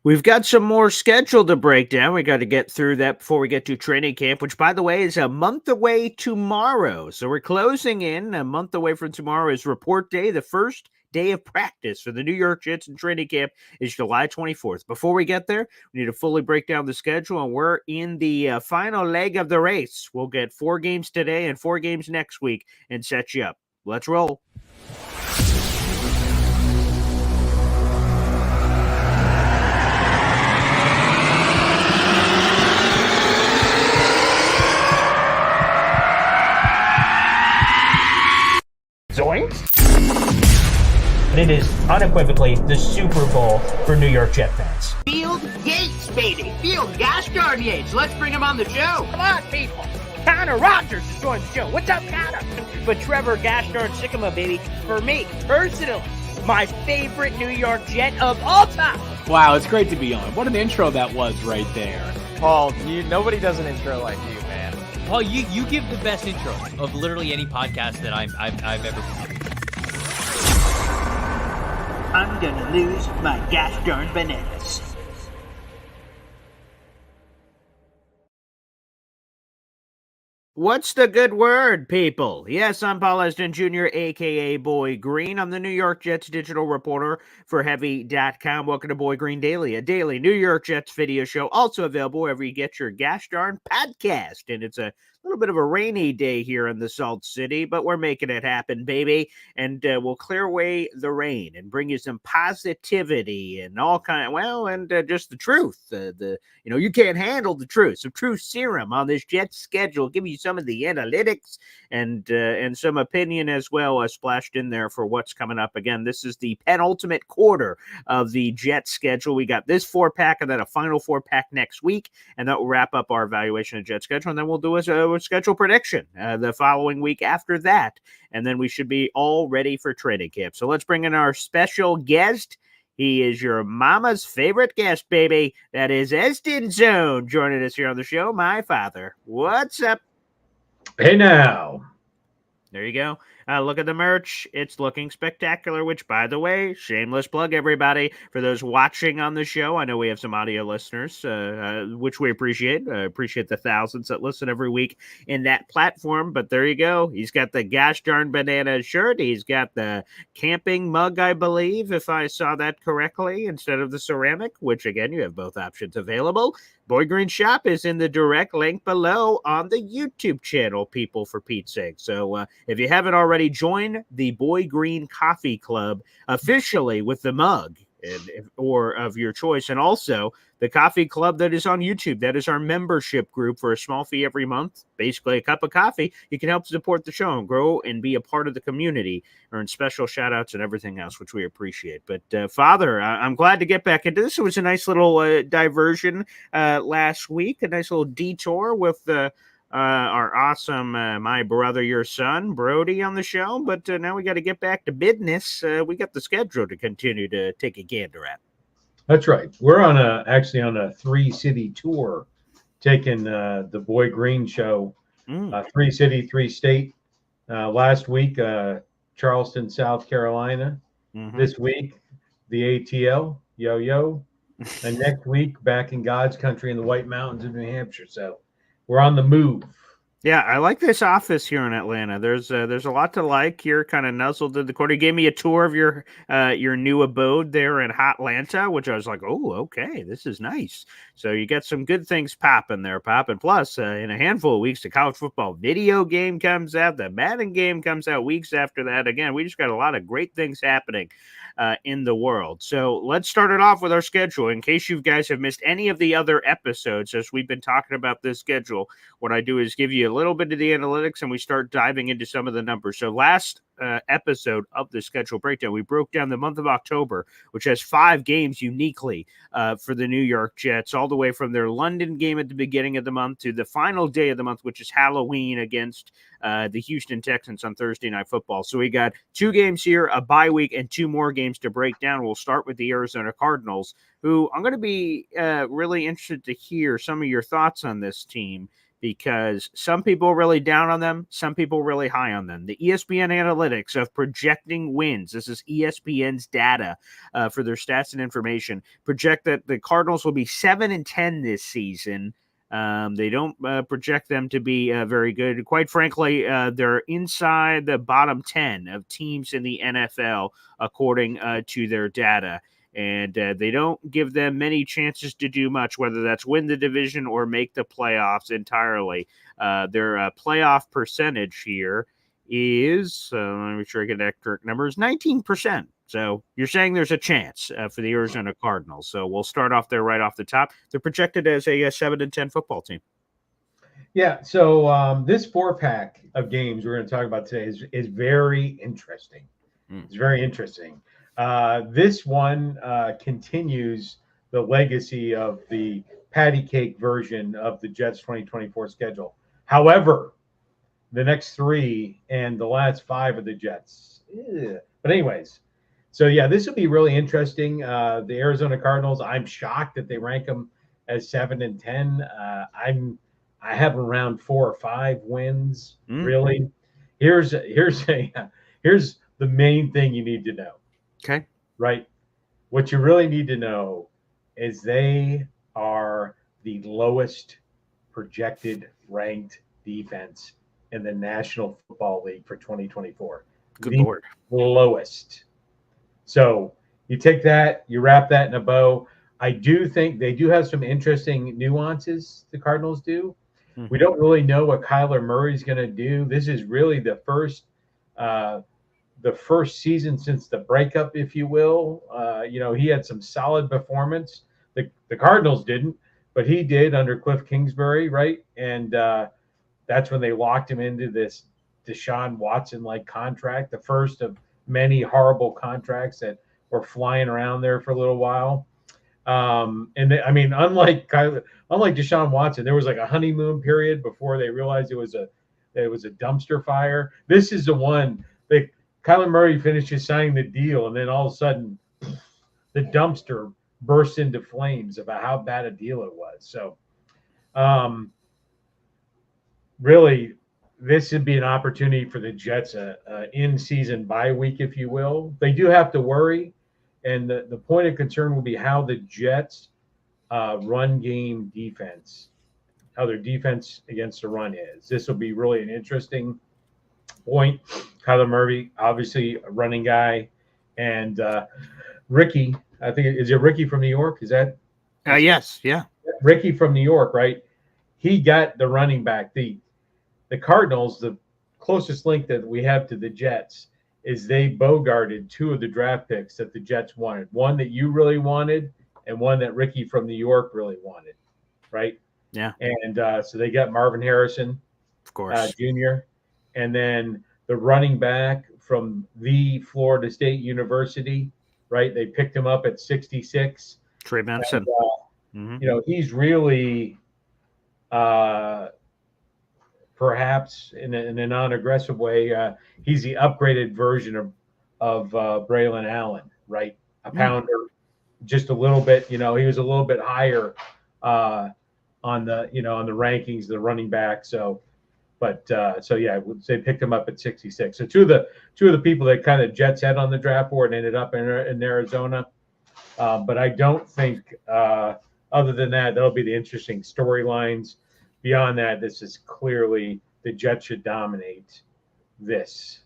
We've got some more schedule to break down. We got to get through that before we get to training camp, which, by the way, is a month away tomorrow. So we're closing in. A month away from tomorrow is report day. The first day of practice for the New York Jets in training camp is July 24th. Before we get there, we need to fully break down the schedule, and we're in the final leg of the race. We'll get 4 games today and 4 games next week and set you up. Let's roll. It is unequivocally the Super Bowl for New York Jet fans. Field Yates, baby. Field gosh darn Yates. Let's bring him on the show. Come on, people. Connor Rogers is joining the show. What's up, Connor? But Trevor gosh darn Sycamore, baby, for me, personally, my favorite New York Jet of all time. Wow, it's great to be on. What an intro that was right there. Paul, nobody does an intro like you, man. Paul, you give the best intro of literally any podcast that I've ever been. I'm gonna lose my gosh darn bananas. What's the good word, people? Yes, I'm Paul Esden Jr., a.k.a. Boy Green. I'm the New York Jets digital reporter for Heavy.com. Welcome to Boy Green Daily, a daily New York Jets video show, also available wherever you get your gosh darn podcast. And it's a little bit of a rainy day here in the Salt City, but we're making it happen, baby. And we'll clear away the rain and bring you some positivity and all kind of, and just the truth. You can't handle the truth. Some truth serum on this Jets schedule. Give you some of the analytics and some opinion as well splashed in there for what's coming up. Again, this is the penultimate quarter of the Jets schedule. We got this 4-pack and then a final 4-pack next week, and that will wrap up our evaluation of Jets schedule. And then we'll do a schedule prediction the following week after that, and then we should be all ready for training camp. So let's bring in our special guest. He is your mama's favorite guest, baby. That is Esden Zone joining us here on the show. My father. What's up? Hey now. There you go. Look at the merch. It's looking spectacular, which, by the way, shameless plug, everybody, for those watching on the show. I know we have some audio listeners, which we appreciate. I appreciate the thousands that listen every week in that platform. But there you go. He's got the gosh darn banana shirt. He's got the camping mug, I believe, if I saw that correctly, instead of the ceramic, which, again, you have both options available. Boy Green Shop is in the direct link below on the YouTube channel, people, for Pete's sake. So if you haven't already, join the Boy Green Coffee Club officially with the mug or of your choice. And also the coffee club that is on YouTube. That is our membership group for a small fee every month. Basically a cup of coffee. You can help support the show and grow and be a part of the community, earn special shout outs and everything else, which we appreciate. But Father, I'm glad to get back into this. It was a nice little diversion last week, a nice little detour with our awesome my brother, your son, Brody, on the show. But now we got to get back to business. We got the schedule to continue to take a gander at. That's right. We're actually on a 3-city tour, taking the Boy Green show, 3-city, 3-state. Last week, Charleston, South Carolina. This week, the ATL, yo-yo. And next week, back in God's country in the White Mountains of New Hampshire. So we're on the move. Yeah, I like this office here in Atlanta. There's a lot to like here, kind of nuzzled in the corner. You gave me a tour of your new abode there in Hotlanta, which I was like, oh, okay, this is nice. So you got some good things popping there, Pop. And plus, in a handful of weeks, the college football video game comes out. The Madden game comes out weeks after that. Again, we just got a lot of great things happening in the world. So let's start it off with our schedule. In case you guys have missed any of the other episodes, as we've been talking about this schedule, what I do is give you a little bit of the analytics and we start diving into some of the numbers. So last episode of the schedule breakdown, we broke down the month of October, which has 5 games uniquely for the New York Jets, all the way from their London game at the beginning of the month to the final day of the month, which is Halloween against the Houston Texans on Thursday Night Football. So we got 2 games here, a bye week, and 2 more games to break down. We'll start with the Arizona Cardinals, who I'm going to be really interested to hear some of your thoughts on this team, because some people are really down on them, some people are really high on them. The ESPN analytics of projecting wins, this is ESPN's data for their stats and information, project that the Cardinals will be 7-10 this season. They don't project them to be very good. Quite frankly, they're inside the bottom 10 of teams in the NFL, according to their data. And they don't give them many chances to do much, whether that's win the division or make the playoffs entirely. Their playoff percentage here is, let me make sure I get that correct number, is 19%. So you're saying there's a chance for the Arizona Cardinals. So we'll start off there right off the top. They're projected as a 7-10 football team. Yeah, so this 4-pack of games we're going to talk about today is very interesting. It's very interesting. This one continues the legacy of the patty cake version of the Jets 2024 schedule. However, the next 3 and the last 5 of the Jets. But anyways, so yeah, this will be really interesting. The Arizona Cardinals, I'm shocked that they rank them as 7-10. I have them around 4 or 5 wins. Really, here's the main thing you need to know. Okay. Right. What you really need to know is they are the lowest projected ranked defense in the National Football League for 2024. Good Lord. Lowest. So you take that, you wrap that in a bow. I do think they do have some interesting nuances, the Cardinals do. We don't really know what Kyler Murray's going to do. This is really the first season since the breakup, if you will. He had some solid performance. The Cardinals didn't, but he did under Cliff Kingsbury, right? And that's when they locked him into this Deshaun Watson-like contract, the first of many horrible contracts that were flying around there for a little while. Unlike Deshaun Watson, there was like a honeymoon period before they realized it was a dumpster fire. This is the one that Kyler Murray finishes signing the deal, and then all of a sudden, the dumpster bursts into flames about how bad a deal it was. So, really, this would be an opportunity for the Jets, in-season bye week, if you will. They do have to worry, and the point of concern will be how the Jets' run game defense, how their defense against the run is. This will be really an interesting point. Kyler Murray, obviously a running guy, and Ricky, I think, is it Ricky from New York? Is that? Yes, yeah. Ricky from New York, right? He got the running back. The Cardinals, the closest link that we have to the Jets is they bogarted 2 of the draft picks that the Jets wanted. One that you really wanted and one that Ricky from New York really wanted, right? Yeah. And so they got Marvin Harrison, of course, Jr., and then the running back from the Florida State University, right? They picked him up at 66. Trey Benson. He's really perhaps in a non-aggressive way, he's the upgraded version of Braylon Allen, right? A pounder, just a little bit. He was a little bit higher on the rankings, the running back. So yeah, they picked him up at 66. So two of the people that kind of Jets had on the draft board ended up in Arizona. But I don't think other than that, that'll be the interesting storylines. Beyond that, this is clearly the Jets should dominate this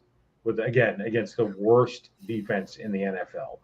against the worst defense in the NFL.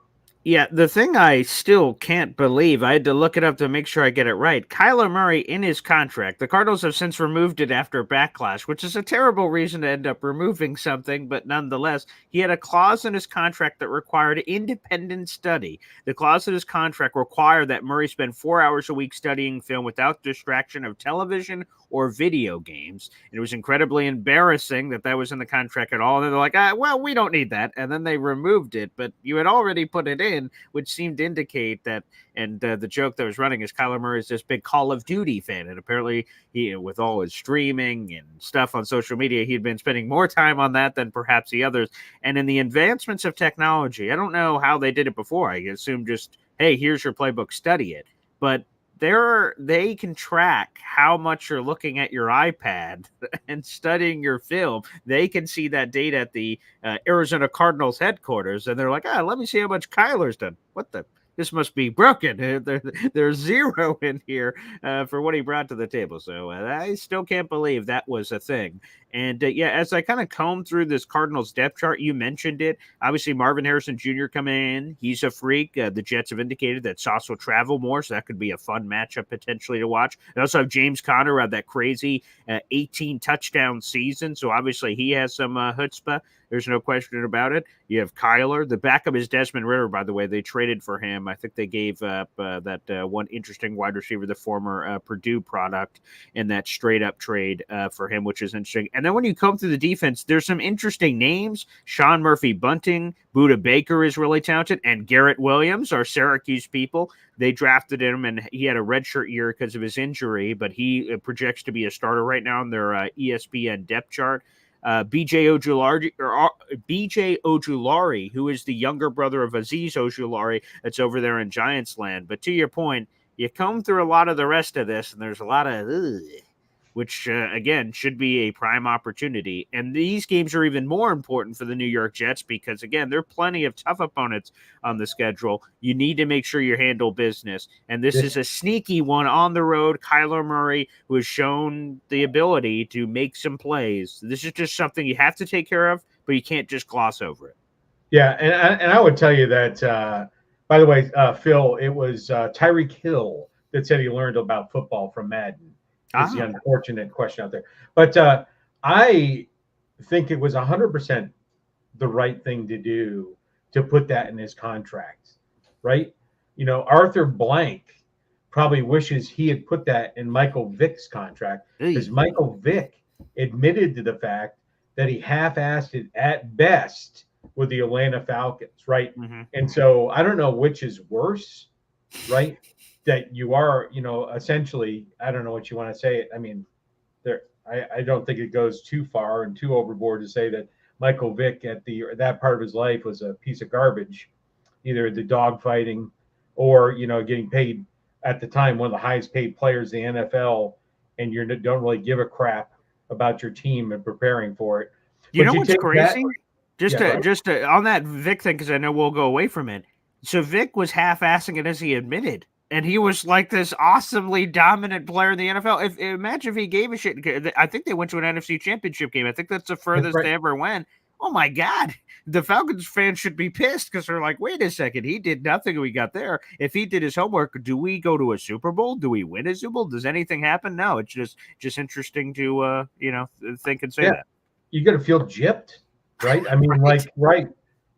Yeah, the thing I still can't believe, I had to look it up to make sure I get it right. Kyler Murray, in his contract, the Cardinals have since removed it after backlash, which is a terrible reason to end up removing something, but nonetheless, he had a clause in his contract that required independent study. The clause in his contract required that Murray spend 4 hours a week studying film without distraction of television or video games. And it was incredibly embarrassing that was in the contract at all. And they're like, well, we don't need that. And then they removed it, but you had already put it in, which seemed to indicate that. And the joke that was running is Kyler Murray is this big Call of Duty fan. And apparently he, with all his streaming and stuff on social media, he'd been spending more time on that than perhaps the others. And in the advancements of technology, I don't know how they did it before. I assume just, hey, here's your playbook, study it. But they can track how much you're looking at your iPad and studying your film. They can see that data at the Arizona Cardinals headquarters, and they're like, let me see how much Kyler's done. What the? This must be broken. There's zero in here for what he brought to the table. So I still can't believe that was a thing. And as I kind of comb through this Cardinals depth chart, you mentioned it. Obviously, Marvin Harrison Jr. coming in. He's a freak. The Jets have indicated that Sauce will travel more, so that could be a fun matchup potentially to watch. They also have James Conner had that crazy 18 touchdown season, so obviously he has some chutzpah. There's no question about it. You have Kyler. The backup is Desmond Ridder, by the way. They traded for him. I think they gave up that one interesting wide receiver, the former Purdue product, in that straight-up trade for him, which is interesting. And then when you come through the defense, there's some interesting names. Sean Murphy-Bunting, Buda Baker is really talented, and Garrett Williams, our Syracuse people. They drafted him, and he had a redshirt year because of his injury, but he projects to be a starter right now on their ESPN depth chart. BJ Ojulari, who is the younger brother of Azeez Ojulari, that's over there in Giants land. But to your point, you come through a lot of the rest of this, and there's a lot of which, again, should be a prime opportunity. And these games are even more important for the New York Jets because, again, there are plenty of tough opponents on the schedule. You need to make sure you handle business. And this is a sneaky one on the road. Kyler Murray, who has shown the ability to make some plays. This is just something you have to take care of, but you can't just gloss over it. Yeah, and I would tell you that, by the way, Phil, it was Tyreek Hill that said he learned about football from Madden. Is the unfortunate question out there. But I think it was 100% the right thing to do to put that in his contract, right? You know, Arthur Blank probably wishes he had put that in Michael Vick's contract because Michael Vick admitted to the fact that he half-assed it at best with the Atlanta Falcons, right? Mm-hmm. And so I don't know which is worse, right? That you are, you know, essentially, I don't know what you want to say. I mean, I don't think it goes too far and too overboard to say that Michael Vick at that part of his life was a piece of garbage, either the dog fighting or, you know, getting paid at the time one of the highest paid players in the NFL, and you don't really give a crap about your team and preparing for it. You know what's crazy? Just on that Vic thing, because I know we'll go away from it. So Vic was half-assing it as he admitted. And he was like this awesomely dominant player in the NFL. Imagine if he gave a shit. I think they went to an NFC Championship game. I think that's the furthest they ever went. Oh, my God. The Falcons fans should be pissed because they're like, wait a second. He did nothing. We got there. If he did his homework, do we go to a Super Bowl? Do we win a Super Bowl? Does anything happen? No, it's just interesting to, think and say that. You're going to feel gypped, right? I mean, right.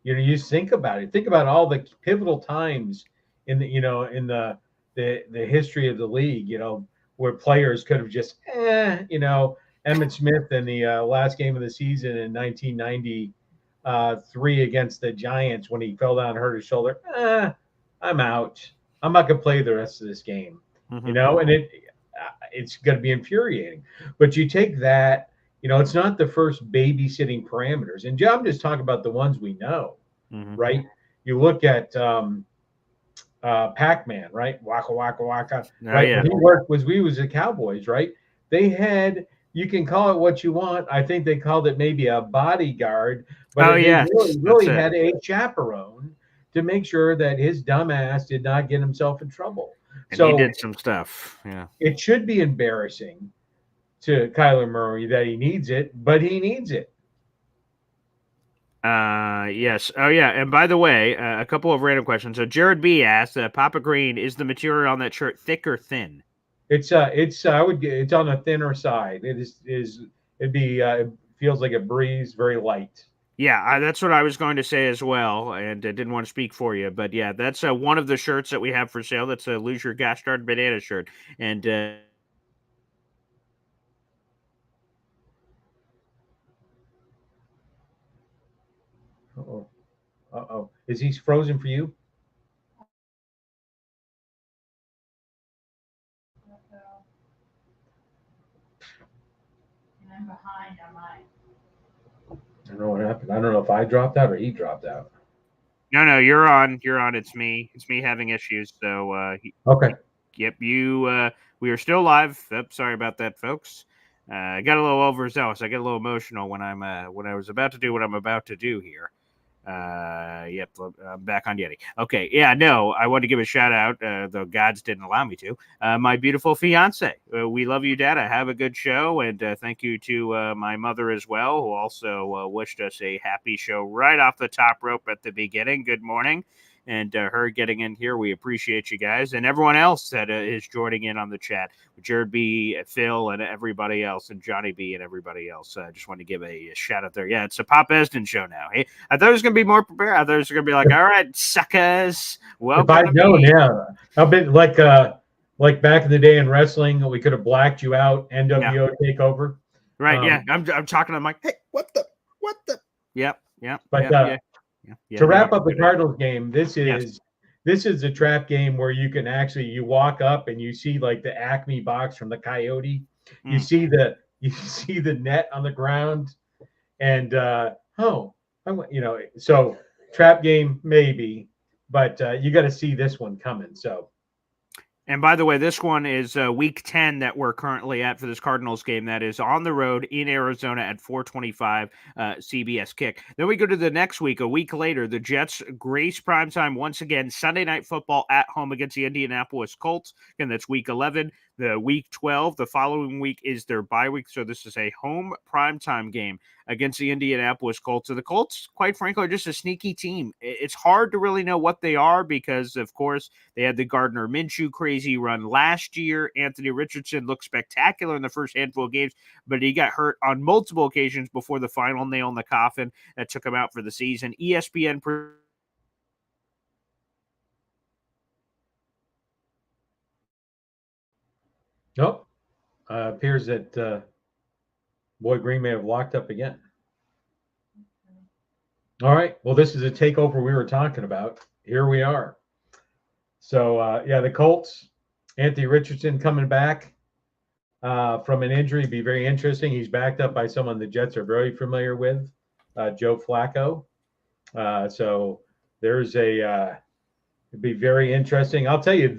You know, you just think about it. Think about all the pivotal times in the history of the league, you know, where players could have just, Emmitt Smith in the last game of the season in 1993 against the Giants when he fell down and hurt his shoulder. I'm out. I'm not going to play the rest of this game, you know, and it's going to be infuriating. But you take that, you know, it's not the first babysitting parameters. And I'm just talking about the ones we know, right? You look at Pac-Man, right? Waka waka waka. Right? Yeah. He worked we was the Cowboys, right? They had, you can call it what you want. I think they called it maybe a bodyguard, but they really had a chaperone to make sure that his dumbass did not get himself in trouble. And so he did some stuff. Yeah. It should be embarrassing to Kyler Murray that he needs it, but he needs it. Yes. Oh, yeah. And by the way, a couple of random questions. So Jared B asked, Papa Green, is the material on that shirt thick or thin? It's on the thinner side. It feels like a breeze, very light. Yeah, that's what I was going to say as well, and I didn't want to speak for you, but yeah, that's one of the shirts that we have for sale. That's a Lose Your Gosh Darn Banana shirt, and Uh-oh. Is he frozen for you? And I'm behind on mine. I don't know what happened. I don't know if I dropped out or he dropped out. No, you're on. You're on. It's me. It's me having issues. So okay. Yep, we are still live. Yep, sorry about that, folks. I got a little overzealous. I get a little emotional when when I was about to do what I'm about to do here. Yep, I'm back on Yeti. Okay, yeah, no, I want to give a shout out, though gods didn't allow me to. My beautiful fiance. We love you, Dad. Have a good show, and thank you to my mother as well, who also wished us a happy show right off the top rope at the beginning. Good morning. And her getting in here. We appreciate you guys and everyone else that is joining in on the chat. Jared B, Phil, and everybody else, and Johnny B, and everybody else. I just want to give a shout out there. Yeah, it's a Pop Esden show now. Hey, I thought it was going to be more prepared. I thought it was going to be like, all right, suckers. Welcome. If I'd known, yeah. A bit like back in the day in wrestling, we could have blacked you out, NWO takeover. Right, yeah. I'm talking. I'm like, hey, what the? Yep. But to wrap up the Cardinals game, this is a trap game where you can actually you walk up and you see like the Acme box from the Coyote. You see the net on the ground, and so trap game maybe, but you got to see this one coming. So. And by the way, this one is week 10 that we're currently at for this Cardinals game. That is on the road in Arizona at 4:25 CBS kick. Then we go to the next week, a week later, the Jets grace primetime once again, Sunday Night Football at home against the Indianapolis Colts. Again, that's week 11. The week 12, the following week is their bye week. So this is a home primetime game against the Indianapolis Colts. So the Colts, quite frankly, are just a sneaky team. It's hard to really know what they are because, of course, they had the Gardner Minshew crazy run last year. Anthony Richardson looked spectacular in the first handful of games, but he got hurt on multiple occasions before the final nail in the coffin that took him out for the season. ESPN Nope. Appears that Boy Green may have locked up again. All right. Well, this is a takeover we were talking about. Here we are. So, the Colts, Anthony Richardson coming back from an injury. Be very interesting. He's backed up by someone the Jets are very familiar with, Joe Flacco. So there's it'd be very interesting. I'll tell you,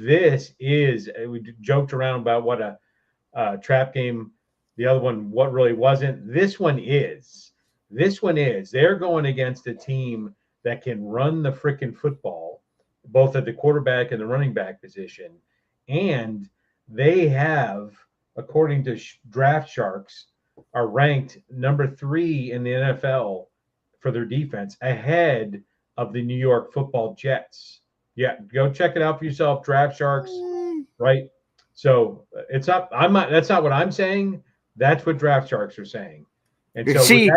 we joked around about what a trap game, the other one, what really wasn't. This one is. They're going against a team that can run the freaking football, both at the quarterback and the running back position. And they have, according to Draft Sharks, are ranked number 3 in the NFL for their defense, ahead of the New York Football Jets. Yeah, go check it out for yourself, Draft Sharks, right? So it's not. That's not what I'm saying. That's what Draft Sharks are saying. And so,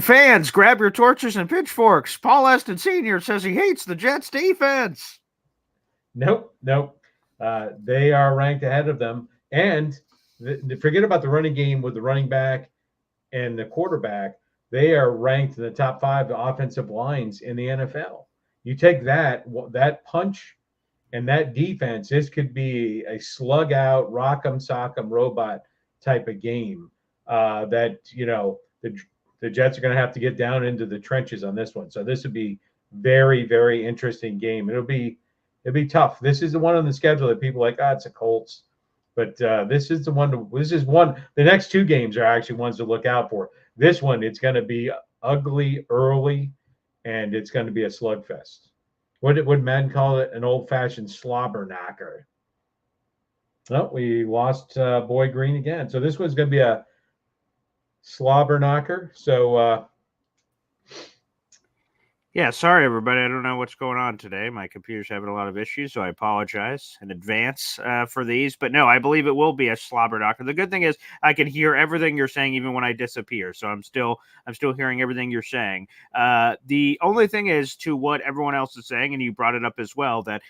fans, grab your torches and pitchforks. Paul Eston Sr. says he hates the Jets defense. Nope. They are ranked ahead of them. And forget about the running game with the running back and the quarterback. They are ranked in the top 5 offensive lines in the NFL. You take that punch and that defense, this could be a slug out, rock'em sock'em robot type of game that, the Jets are going to have to get down into the trenches on this one. So this would be very, very interesting game. It'd be tough. This is the one on the schedule that people are like, it's a Colts. But this is the one. The next 2 games are actually ones to look out for. This one, it's going to be ugly early, and it's going to be a slugfest. What would Madden call it? An old-fashioned slobber knocker. Oh, we lost Boy Green again. So this one's going to be a slobber knocker. So Yeah, sorry, everybody. I don't know what's going on today. My computer's having a lot of issues, so I apologize in advance for these. But no, I believe it will be a slobber knocker. The good thing is I can hear everything you're saying even when I disappear. So I'm still hearing everything you're saying. The only thing is to what everyone else is saying, and you brought it up as well, that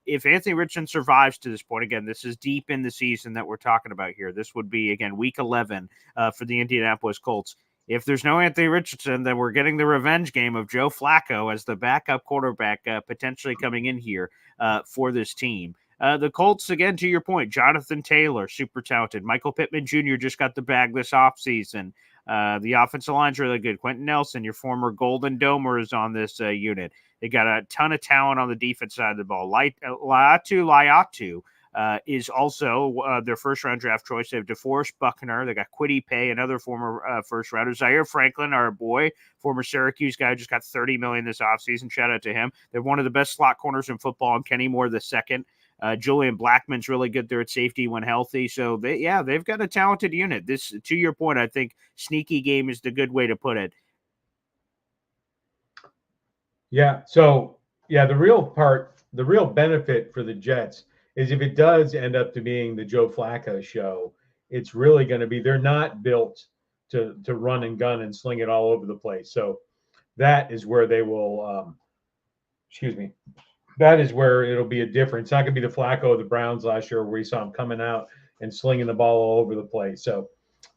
if Anthony Richardson survives to this point, again, this is deep in the season that we're talking about here. This would be, again, week 11 for the Indianapolis Colts. If there's no Anthony Richardson, then we're getting the revenge game of Joe Flacco as the backup quarterback potentially coming in here for this team. The Colts, again, to your point, Jonathan Taylor, super talented. Michael Pittman Jr. just got the bag this offseason. The offensive line's really good. Quentin Nelson, your former Golden Domer, is on this unit. They got a ton of talent on the defense side of the ball. Laiatu is also their first-round draft choice. They have DeForest Buckner. They got Kwity Paye, another former first-rounder. Zaire Franklin, our boy, former Syracuse guy, just got $30 million this offseason. Shout out to him. They're one of the best slot corners in football, and Kenny Moore the second. Julian Blackmon's really good there at safety when healthy. So they've got a talented unit. This, to your point, I think sneaky game is the good way to put it. Yeah. So the real benefit for the Jets is if it does end up to being the Joe Flacco show, it's really going to be, they're not built to run and gun and sling it all over the place. So that is where they will, that is where it'll be a difference. It's not going to be the Flacco of the Browns last year where we saw him coming out and slinging the ball all over the place. So,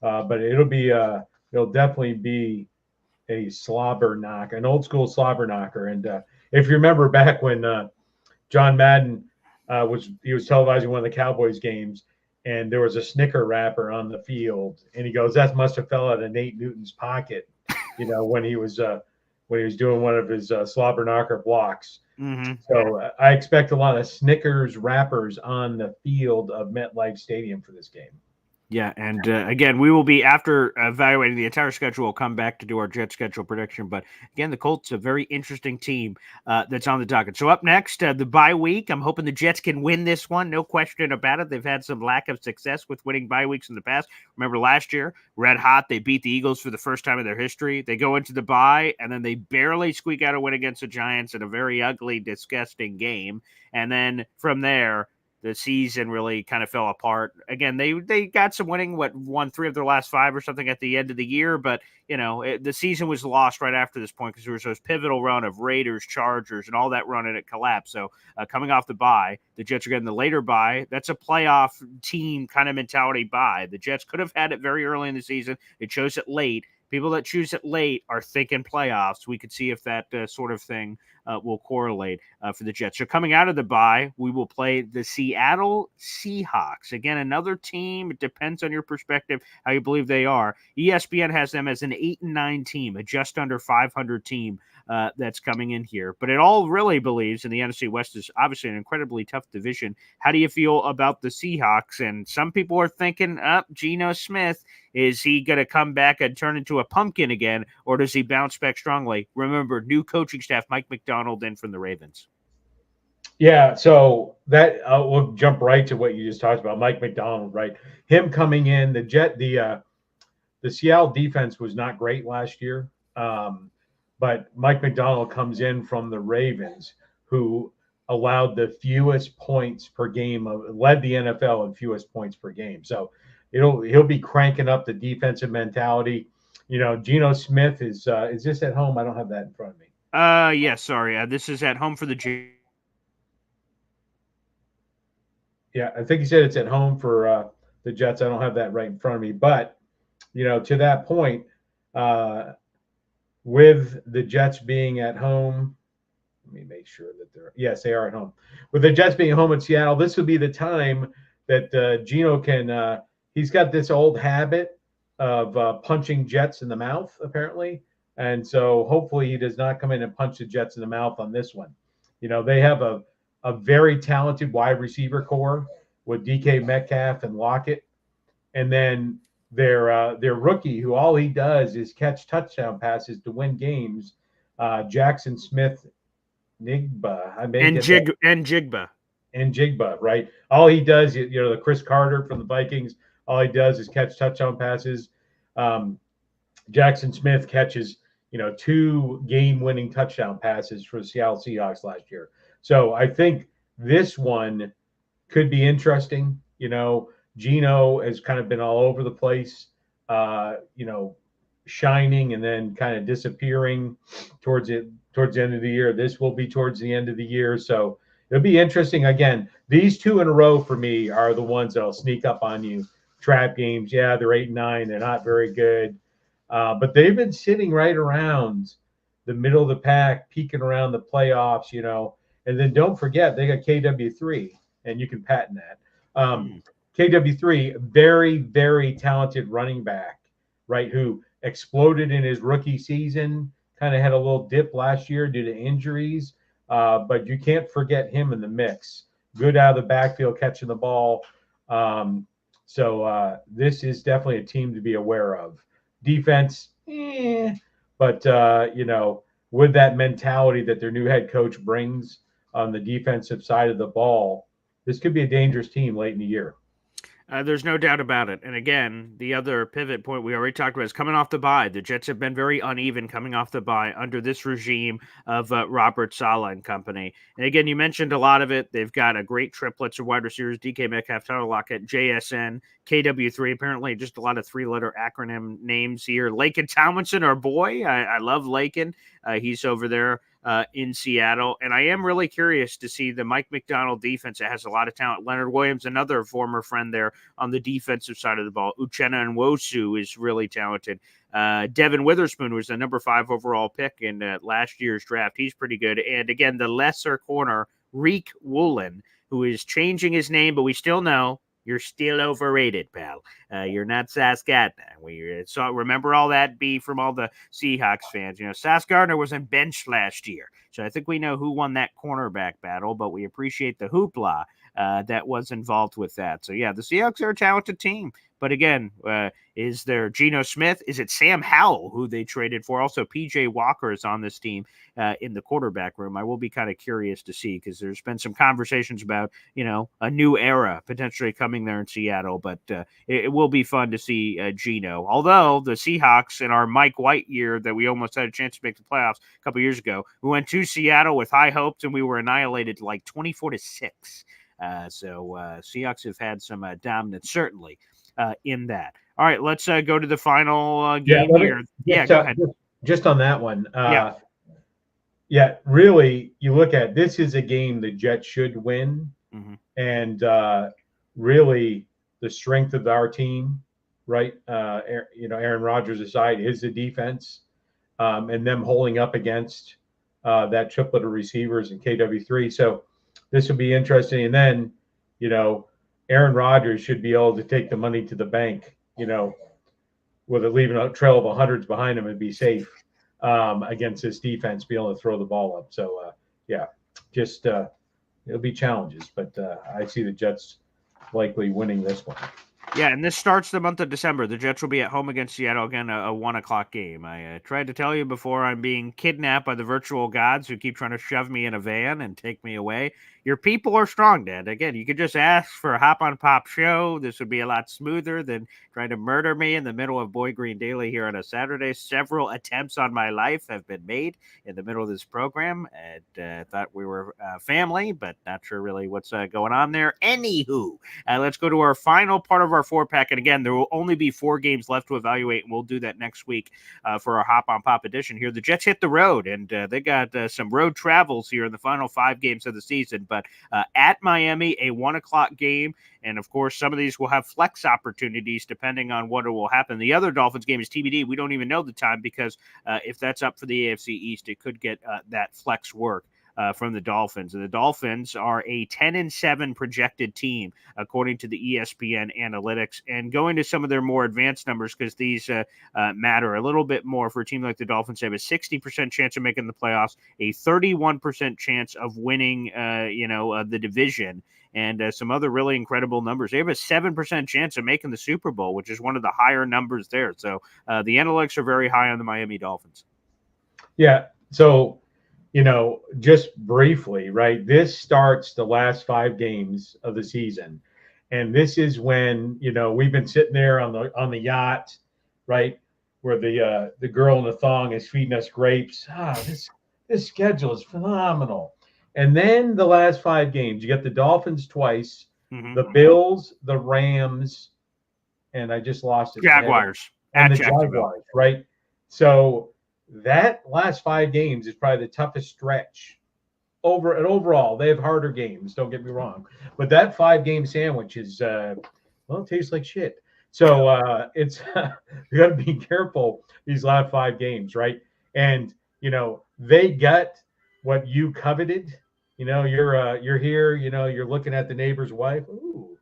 but it'll definitely be a slobber knock, an old school slobber knocker. And if you remember back when John Madden was televising one of the Cowboys games, and there was a Snicker wrapper on the field, and he goes, "That must have fell out of Nate Newton's pocket," when he was doing one of his slobber knocker blocks. Mm-hmm. So I expect a lot of Snickers wrappers on the field of MetLife Stadium for this game. Yeah, and again, we will be, after evaluating the entire schedule, we'll come back to do our Jet schedule prediction. But again, the Colts, a very interesting team that's on the docket. So up next, the bye week. I'm hoping the Jets can win this one. No question about it. They've had some lack of success with winning bye weeks in the past. Remember last year, red hot, they beat the Eagles for the first time in their history. They go into the bye, and then they barely squeak out a win against the Giants in a very ugly, disgusting game. And then from there, the season really kind of fell apart. Again, they got some winning, won 3 of their last 5 or something at the end of the year, but the season was lost right after this point because there was those pivotal run of Raiders, Chargers, and all that run, and it collapsed. So coming off the bye, the Jets are getting the later bye. That's a playoff team kind of mentality bye. The Jets could have had it very early in the season. They chose it late. People that choose it late are thinking playoffs. We could see if that sort of thing will correlate for the Jets. So coming out of the bye, we will play the Seattle Seahawks. Again, another team. It depends on your perspective, how you believe they are. ESPN has them as an 8-9 team, a just under 500 team that's coming in here. But it all really believes, and the NFC West is obviously an incredibly tough division. How do you feel about the Seahawks? And some people are thinking, Geno Smith, is he going to come back and turn into a pumpkin again, or does he bounce back strongly? Remember, new coaching staff, Mike McDonald in from the Ravens. Yeah, so that we'll jump right to what you just talked about, Mike McDonald, right? Him coming in, the Seattle defense was not great last year, but Mike McDonald comes in from the Ravens, who allowed the fewest points per game, led the NFL in fewest points per game. So he'll be cranking up the defensive mentality. Geno Smith is this at home? I don't have that in front of me. Yeah, sorry. This is at home for the Yeah, I think he said it's at home for the Jets. I don't have that right in front of me. But, to that point, with the Jets being at home, let me make sure that yes, they are at home. With the Jets being home in Seattle, this would be the time that Geno can he's got this old habit of punching Jets in the mouth, apparently. And so hopefully he does not come in and punch the Jets in the mouth on this one. They have a very talented wide receiver core with DK Metcalf and Lockett. And then their rookie, who all he does is catch touchdown passes to win games, Jackson Smith Nigba. And Jigba, right? All he does, the Chris Carter from the Vikings, all he does is catch touchdown passes. Jackson Smith catches, 2 game-winning touchdown passes for the Seattle Seahawks last year. So I think this one could be interesting. Geno has kind of been all over the place, shining and then kind of disappearing towards the end of the year. This will be towards the end of the year. So it'll be interesting. Again, these 2 in a row for me are the ones that'll sneak up on you. Trap games. Yeah, they're 8-9. They're not very good. But they've been sitting right around the middle of the pack, peeking around the playoffs, And then don't forget, they got KW3, and you can patent that. KW3, very, very talented running back, right, who exploded in his rookie season, kind of had a little dip last year due to injuries, but you can't forget him in the mix. good out of the backfield catching the ball. So this is definitely a team to be aware of. Defense, but with that mentality that their new head coach brings on the defensive side of the ball, this could be a dangerous team late in the year. There's no doubt about it. And again, the other pivot point we already talked about is coming off the bye. The Jets have been very uneven coming off the bye under this regime of Robert Saleh and company. And again, you mentioned a lot of it. They've got a great triplets of wide receivers, DK Metcalf, Tyler Lockett, JSN, KW3. Apparently just a lot of three-letter acronym names here. Laken Tomlinson, our boy. I love Laken. He's over there in Seattle. And I am really curious to see the Mike McDonald defense that has a lot of talent. Leonard Williams, another former friend there on the defensive side of the ball. Uchenna Nwosu is really talented. Devin Witherspoon was the number 5 overall pick in last year's draft. He's pretty good. And again, the lesser corner, Reek Woolen, who is changing his name, but we still know you're still overrated, pal. You're not Saskatchewan. We remember all that beef from all the Seahawks fans. Sauce Gardner wasn't benched last year. So I think we know who won that cornerback battle, but we appreciate the hoopla that was involved with that. So, yeah, the Seahawks are a talented team. But again, is there Geno Smith? Is it Sam Howell, who they traded for? Also, P.J. Walker is on this team in the quarterback room. I will be kind of curious to see because there's been some conversations about, a new era potentially coming there in Seattle. But it will be fun to see Geno. Although the Seahawks in our Mike White year that we almost had a chance to make the playoffs a couple years ago, we went to Seattle with high hopes and we were annihilated like 24-6. So Seahawks have had some dominance, certainly. In that. All right, let's go to the final game here. Go ahead. Just on that one. Really, you look at this is a game the Jets should win. Mm-hmm. And really the strength of our team, right? Aaron Rodgers aside, is the defense and them holding up against that triplet of receivers and KW3. So this will be interesting. And then, Aaron Rodgers should be able to take the money to the bank, with it leaving a trail of hundreds behind him and be safe against this defense, be able to throw the ball up. So, it'll be challenges, but I see the Jets likely winning this one. Yeah, and this starts the month of December. The Jets will be at home against Seattle again, a 1:00 game. I tried to tell you before, I'm being kidnapped by the virtual gods who keep trying to shove me in a van and take me away. Your people are strong, Dad. Again, you could just ask for a Hop on Pop show. This would be a lot smoother than trying to murder me in the middle of Boy Green Daily here on a Saturday. Several attempts on my life have been made in the middle of this program. And thought we were family, but not sure really what's going on there. Anywho, let's go to our final part of our 4-pack. And again, there will only be 4 games left to evaluate, and we'll do that next week for our Hop on Pop edition here. The Jets hit the road, and they got some road travels here in the final 5 games of the season. But at Miami, a 1:00 game. And, of course, some of these will have flex opportunities depending on what will happen. The other Dolphins game is TBD. We don't even know the time because if that's up for the AFC East, it could get that flex work from the Dolphins. And the Dolphins are a 10-7 projected team, according to the ESPN analytics. And going to some of their more advanced numbers, because these matter a little bit more for a team like the Dolphins, they have a 60% chance of making the playoffs, a 31% chance of winning, the division, and some other really incredible numbers. They have a 7% chance of making the Super Bowl, which is one of the higher numbers there. So the analytics are very high on the Miami Dolphins. Yeah. So, just briefly, right? This starts the last 5 games of the season. And this is when, we've been sitting there on the yacht, right? Where the girl in the thong is feeding us grapes. This schedule is phenomenal. And then the last 5 games, you get the Dolphins twice, the Bills, the Rams, and I just lost it. Jaguars. And the Jaguars, right? So that last 5 games is probably the toughest stretch overall. They have harder games, don't get me wrong. But that 5-game sandwich is, it tastes like shit. So it's you got to be careful these last 5 games, right? And, they got what you coveted. You're here, you're looking at the neighbor's wife. Ooh,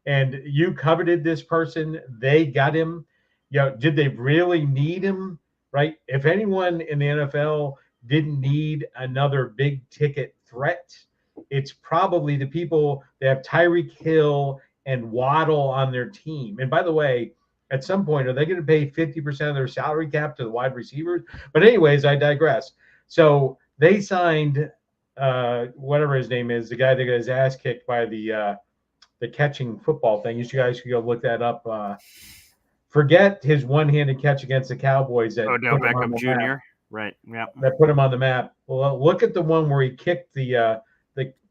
and you coveted this person. They got him. Did they really need him? Right? If anyone in the NFL didn't need another big ticket threat, it's probably the people that have Tyreek Hill and Waddle on their team. And by the way, at some point, are they going to pay 50% of their salary cap to the wide receivers? But anyways, I digress. So they signed whatever his name is, the guy that got his ass kicked by the catching football thing. You guys should go look that up. Forget his one-handed catch against the Cowboys that Odell put him on Beckham the Jr. map. Right. Yeah. That put him on the map. Well, look at the one where he kicked the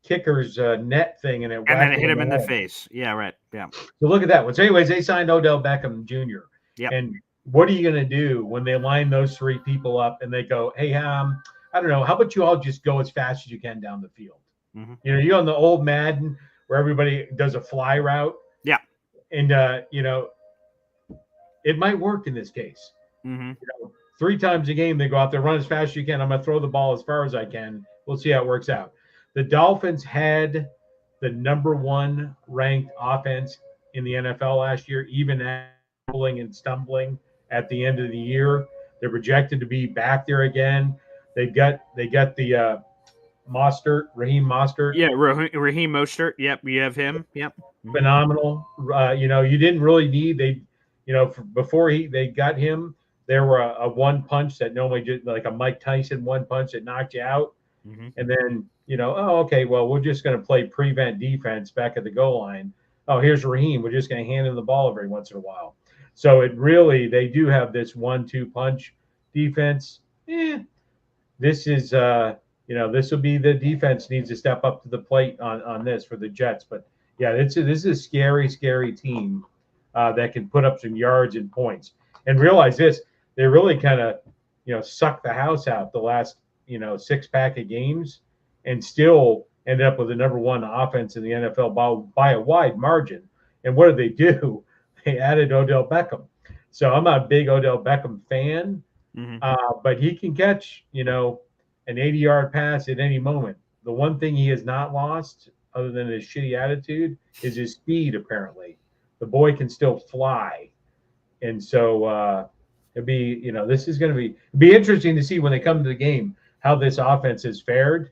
kicker's net thing and then it hit him in the face. Yeah. Right. Yeah. So look at that one. So anyways, they signed Odell Beckham Jr. Yep. And what are you going to do when they line those three people up and they go, hey, I don't know, how about you all just go as fast as you can down the field? Mm-hmm. You know, you're on the old Madden where everybody does a fly route. Yeah. And, it might work in this case. Mm-hmm. 3 times a game, they go out there, run as fast as you can. I'm going to throw the ball as far as I can. We'll see how it works out. The Dolphins had the number 1 ranked offense in the NFL last year, even stumbling and stumbling at the end of the year. They're projected to be back there again. They got the Raheem Mostert. Yeah, Raheem Mostert. Yep, you have him. Yep, phenomenal. You didn't really need before they got him. There were a one punch that normally just like a Mike Tyson one punch that knocked you out, and then okay, well we're just going to play prevent defense back at the goal line. Oh, here's Raheem. We're just going to hand him the ball every once in a while. So they do have this 1-2 punch defense. This is this will be the defense needs to step up to the plate on this for the Jets. But yeah, this is a scary, scary team that can put up some yards and points. And realize this, they really kind of sucked the house out the last 6-pack of games and still ended up with the number 1 offense in the NFL by a wide margin. And what did they do? They added Odell Beckham. So I'm not a big Odell Beckham fan, but he can catch an 80-yard pass at any moment. The one thing he has not lost, other than his shitty attitude, is his speed, apparently. The boy can still fly. And so it'd be, this is going to be interesting to see when they come to the game how this offense has fared.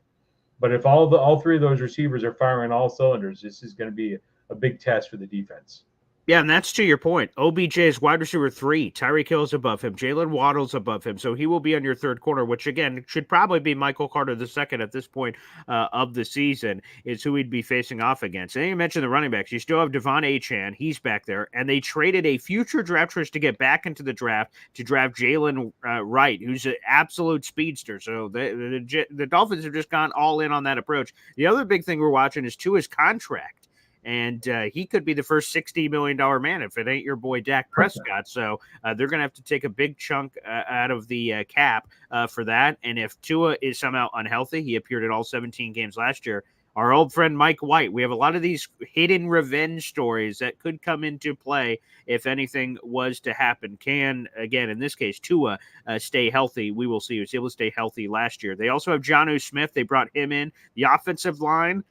But if all 3 of those receivers are firing all cylinders, this is going to be a big test for the defense. Yeah, and that's to your point. OBJ is wide receiver 3. Tyreek Hill's above him. Jalen Waddle's above him. So he will be on your third corner, which, again, should probably be Michael Carter II at this point of the season, is who he'd be facing off against. And then you mentioned the running backs. You still have Devon Achane. He's back there. And they traded a future draft choice to get back into the draft to draft Jalen Wright, who's an absolute speedster. So the Dolphins have just gone all in on that approach. The other big thing we're watching is Tua's contract. And he could be the first $60 million man if it ain't your boy Dak Prescott. So they're going to have to take a big chunk out of the cap for that. And if Tua is somehow unhealthy, he appeared at all 17 games last year. Our old friend Mike White, we have a lot of these hidden revenge stories that could come into play if anything was to happen. Can, again, in this case, Tua stay healthy? We will see. He was able to stay healthy last year. They also have Jonnu Smith. They brought him in. The offensive line,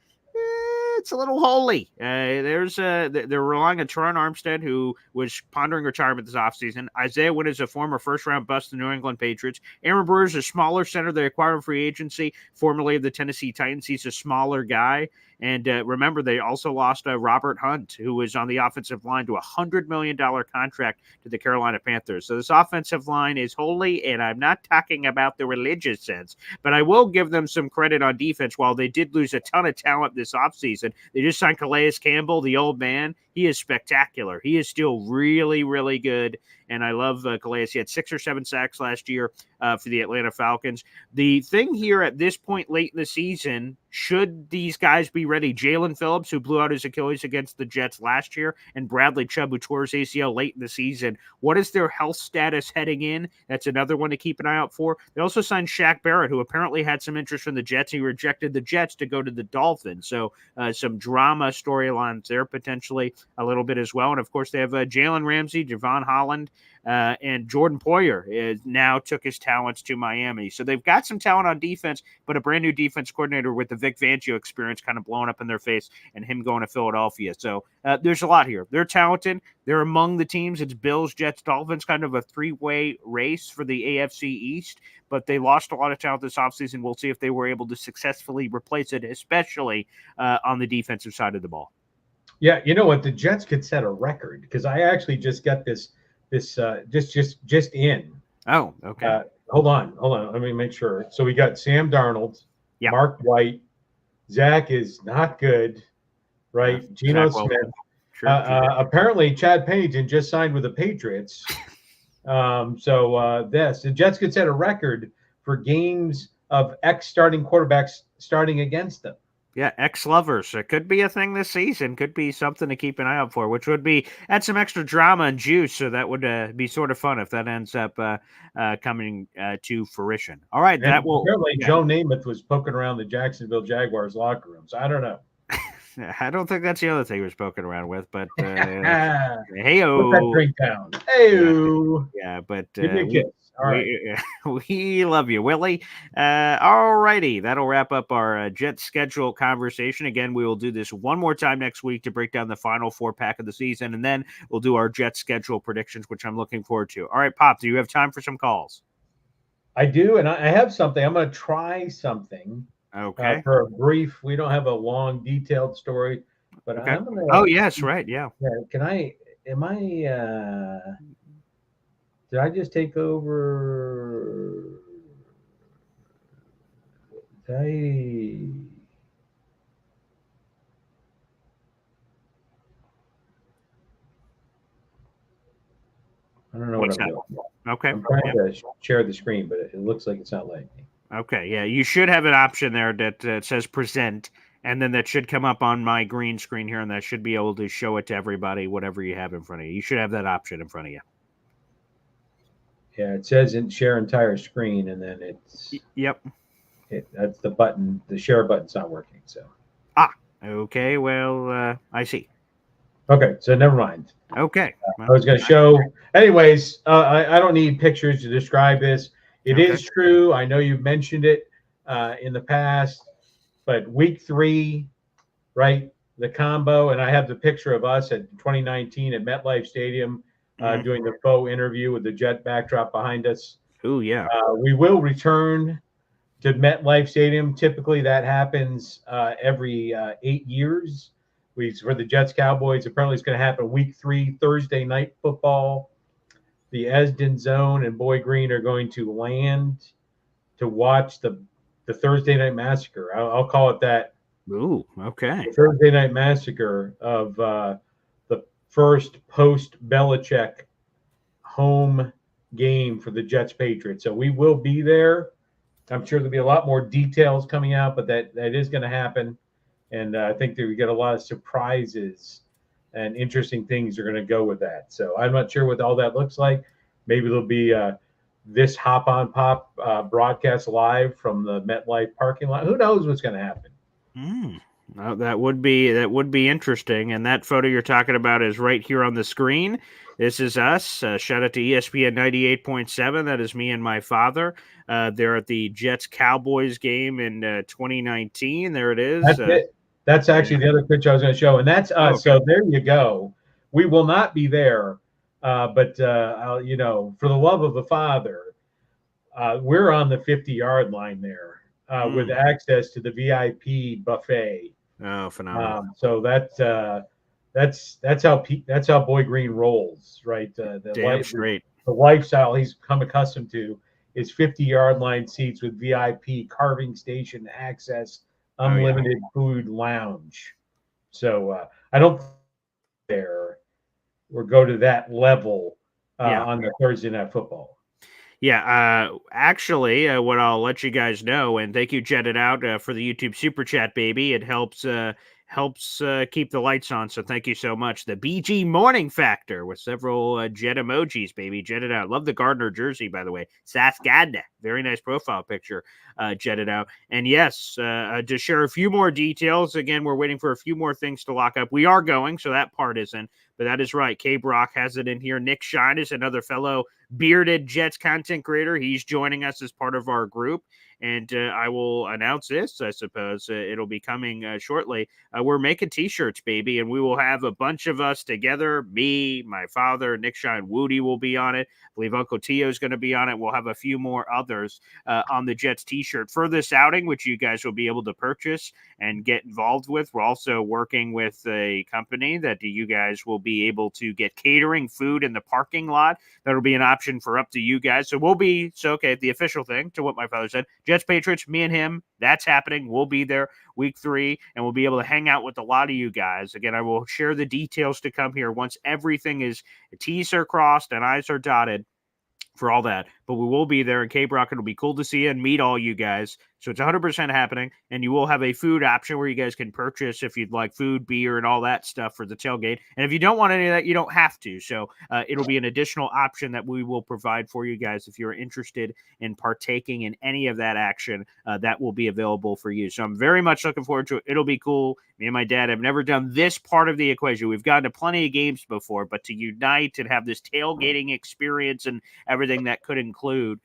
it's a little holy. They're relying on Teron Armstead, who was pondering retirement this offseason. Isaiah Wynn is a former first-round bust of the New England Patriots. Aaron Brewer is a smaller center they acquired in free agency, formerly of the Tennessee Titans. He's a smaller guy. And remember, they also lost Robert Hunt, who was on the offensive line, to a $100 million contract to the Carolina Panthers. So this offensive line is holy, and I'm not talking about the religious sense, but I will give them some credit on defense. While they did lose a ton of talent this offseason, they just signed Calais Campbell, the old man. He is spectacular. He is still really, really good. And I love Calais. He had 6 or 7 sacks last year for the Atlanta Falcons. The thing here at this point late in the season, should these guys be ready? Jalen Phillips, who blew out his Achilles against the Jets last year, and Bradley Chubb, who tore his ACL late in the season. What is their health status heading in? That's another one to keep an eye out for. They also signed Shaq Barrett, who apparently had some interest from the Jets. He rejected the Jets to go to the Dolphins. So some drama storylines there potentially. a little bit as well. And of course, they have Jalen Ramsey, Javon Holland, and Jordan Poyer now took his talents to Miami. So they've got some talent on defense, but a brand new defense coordinator with the Vic Fangio experience kind of blowing up in their face, and him going to Philadelphia. So there's a lot here. They're talented. They're among the teams. It's Bills, Jets, Dolphins, kind of a three-way race for the AFC East, but they lost a lot of talent this offseason. We'll see if they were able to successfully replace it, especially on the defensive side of the ball. Yeah, you know what? The Jets could set a record because I actually just got this just in. Oh, okay. Hold on. Let me make sure. So we got Sam Darnold, Yep. Mark White, Zach is not good, right? Geno Zach Smith. Sure. Apparently, Chad Pennington just signed with the Patriots. The Jets could set a record for games of ex-starting quarterbacks starting against them. Yeah, ex-lovers. It could be a thing this season. Could be something to keep an eye out for, which would add some extra drama and juice. So that would be sort of fun if that ends up coming to fruition. All right, And apparently Joe Namath was poking around the Jacksonville Jaguars locker room. So I don't know. I don't think that's the other thing he was poking around with, but hey-o. Put that drink down. Hey-o. Yeah, but give me a kiss. All right. We love you, Willie. All righty. That'll wrap up our Jets schedule conversation. Again, we will do this one more time next week to break down the final 4-pack of the season, and then we'll do our Jets schedule predictions, which I'm looking forward to. All right, Pop, do you have time for some calls? I do, and I have something. I'm going to try something. Okay. For a brief, we don't have a long, detailed story, but okay. I'm going to. Oh, yes, right. Yeah. Did I just take over? I don't know what I'm doing. Okay. I'm trying to share the screen, but it looks like it's not letting me. Okay, yeah, you should have an option there that says present, and then that should come up on my green screen here, and that should be able to show it to everybody, whatever you have in front of you. You should have that option in front of you. Yeah, it says share entire screen, and then it's... Yep. That's the button. The share button's not working, so... Okay, well, I see. Okay, so never mind. Okay. I was going to show... Anyways, I don't need pictures to describe this. It is true. I know you've mentioned it in the past, but week 3, right? The combo, and I have the picture of us at 2019 at MetLife Stadium doing the faux interview with the Jet backdrop behind us. Oh, yeah. We will return to MetLife Stadium. Typically, that happens every 8 years. For the Jets Cowboys, apparently it's going to happen week 3, Thursday night football. The Esden Zone and Boy Green are going to land to watch the Thursday Night Massacre. I'll call it that. Ooh, okay. The Thursday Night Massacre of the first post-Belichick home game for the Jets-Patriots. So we will be there. I'm sure there'll be a lot more details coming out, but that is going to happen. And I think that we get a lot of surprises and interesting things are going to go with that. So I'm not sure what all that looks like. Maybe there'll be this Hop on Pop broadcast live from the MetLife parking lot. Who knows what's going to happen? That would be interesting. And that photo you're talking about is right here on the screen. This is us. Shout out to ESPN 98.7. That is me and my father. They're at the Jets-Cowboys game in 2019. There it is. That's it. That's actually the other picture I was going to show, and that's us. Okay. So there you go. We will not be there, but for the love of the Father, we're on the 50-yard line there with access to the VIP buffet. Oh, phenomenal! So that's how Boy Green rolls, right? The lifestyle he's come accustomed to is 50-yard line seats with VIP carving station access. Unlimited food lounge. So I don't there or go to that level on the Thursday Night Football. Yeah, actually, what I'll let you guys know, and thank you, Jet It Out, for the YouTube Super Chat, baby. It helps helps keep the lights on. So thank you so much. The BG Morning Factor with several Jet emojis, baby. Jetted out. Love the Gardner jersey, by the way. Saskatchewan. Very nice profile picture. Jetted out. And yes, to share a few more details. Again, we're waiting for a few more things to lock up. We are going, so that part isn't. But that is right. K Brock has it in here. Nick Shine is another fellow bearded Jets content creator. He's joining us as part of our group. And I will announce this, I suppose. It'll be coming shortly. We're making T-shirts, baby, and we will have a bunch of us together. Me, my father, Nick Shine, Woody will be on it. I believe Uncle Tio is going to be on it. We'll have a few more others on the Jets T-shirt for this outing, which you guys will be able to purchase and get involved with. We're also working with a company that you guys will be able to get catering food in the parking lot. That'll be an option for up to you guys. So okay, the official thing to what my father said, Jets-Patriots, me and him, that's happening. We'll be there week 3, and we'll be able to hang out with a lot of you guys. Again, I will share the details to come here once everything is T's are crossed and I's are dotted for all that. But we will be there in Cape Rock. It'll be cool to see you and meet all you guys. So it's 100% happening, and you will have a food option where you guys can purchase if you'd like food, beer, and all that stuff for the tailgate. And if you don't want any of that, you don't have to. So it'll be an additional option that we will provide for you guys if you're interested in partaking in any of that action. That will be available for you. So I'm very much looking forward to it. It'll be cool. Me and my dad have never done this part of the equation. We've gone to plenty of games before, but to unite and have this tailgating experience and everything that could include,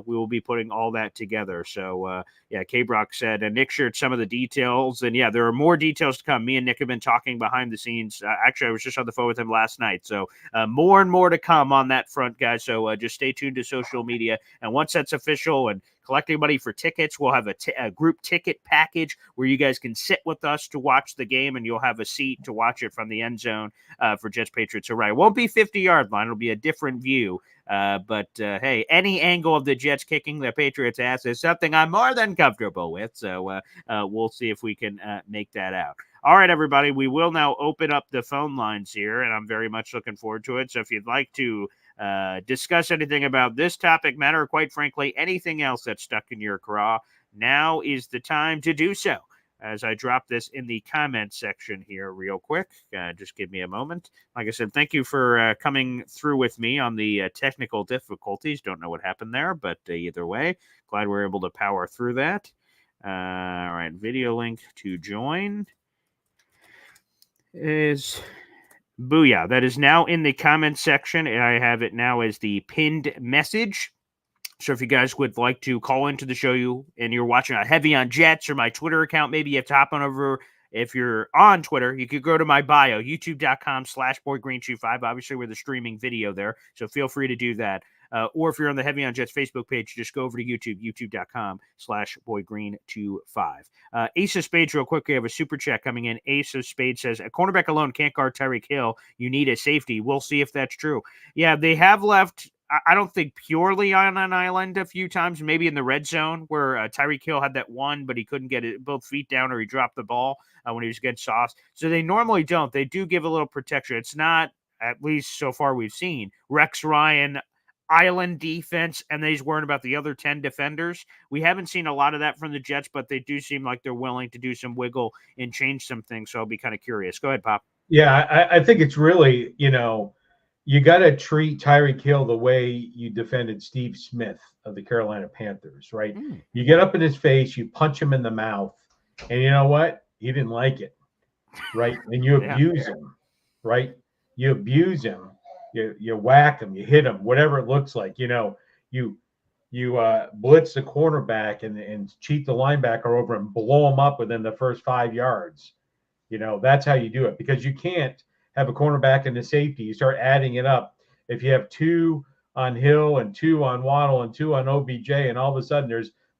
we will be putting all that together. So, yeah, K-Brock said, and Nick shared some of the details. And, yeah, there are more details to come. Me and Nick have been talking behind the scenes. Actually, I was just on the phone with him last night. So more and more to come on that front, guys. So just stay tuned to social media. And once that's official and collecting money for tickets, we'll have a group ticket package where you guys can sit with us to watch the game, and you'll have a seat to watch it from the end zone for Jets-Patriots. So, right, it won't be 50-yard line. It'll be a different view. But hey, any angle of the Jets kicking the Patriots' ass is something I'm more than comfortable with. So we'll see if we can make that out. All right, everybody, we will now open up the phone lines here, and I'm very much looking forward to it. So if you'd like to discuss anything about this topic matter, or quite frankly, anything else that's stuck in your craw, now is the time to do so. As I drop this in the comment section here real quick. Just give me a moment. Like I said, thank you for coming through with me on the technical difficulties. Don't know what happened there, but either way, glad we're able to power through that. All right, video link to join is booyah. That is now in the comment section, and I have it now as the pinned message. So if you guys would like to call into the show, and you're watching Heavy on Jets or my Twitter account, maybe you have to hop on over. If you're on Twitter, you could go to my bio, youtube.com/boygreen25. Obviously, we're the streaming video there, so feel free to do that. Or if you're on the Heavy on Jets Facebook page, just go over to YouTube, youtube.com/boygreen25. Ace of Spades, real quick, we have a super chat coming in. Ace of Spades says, a cornerback alone can't guard Tyreek Hill. You need a safety. We'll see if that's true. Yeah, they have left, I don't think purely on an island a few times, maybe in the red zone where Tyreek Hill had that one, but he couldn't get it both feet down, or he dropped the ball when he was against Sauce. So they normally don't. They do give a little protection. It's not, at least so far we've seen, Rex Ryan island defense, and he's worrying about the other 10 defenders. We haven't seen a lot of that from the Jets, but they do seem like they're willing to do some wiggle and change some things. So I'll be kind of curious. Go ahead, Pop. Yeah, I think it's really, you got to treat Tyreek Hill the way you defended Steve Smith of the Carolina Panthers, right? You get up in his face, you punch him in the mouth, and you know what? He didn't like it, right? And you abuse him, right? You abuse him, you whack him, you hit him, whatever it looks like. You blitz the cornerback and cheat the linebacker over and blow him up within the first 5 yards. That's how you do it, because you can't have a cornerback and a safety. You start adding it up. If you have 2 on Hill and 2 on Waddle and 2 on OBJ, and all of a sudden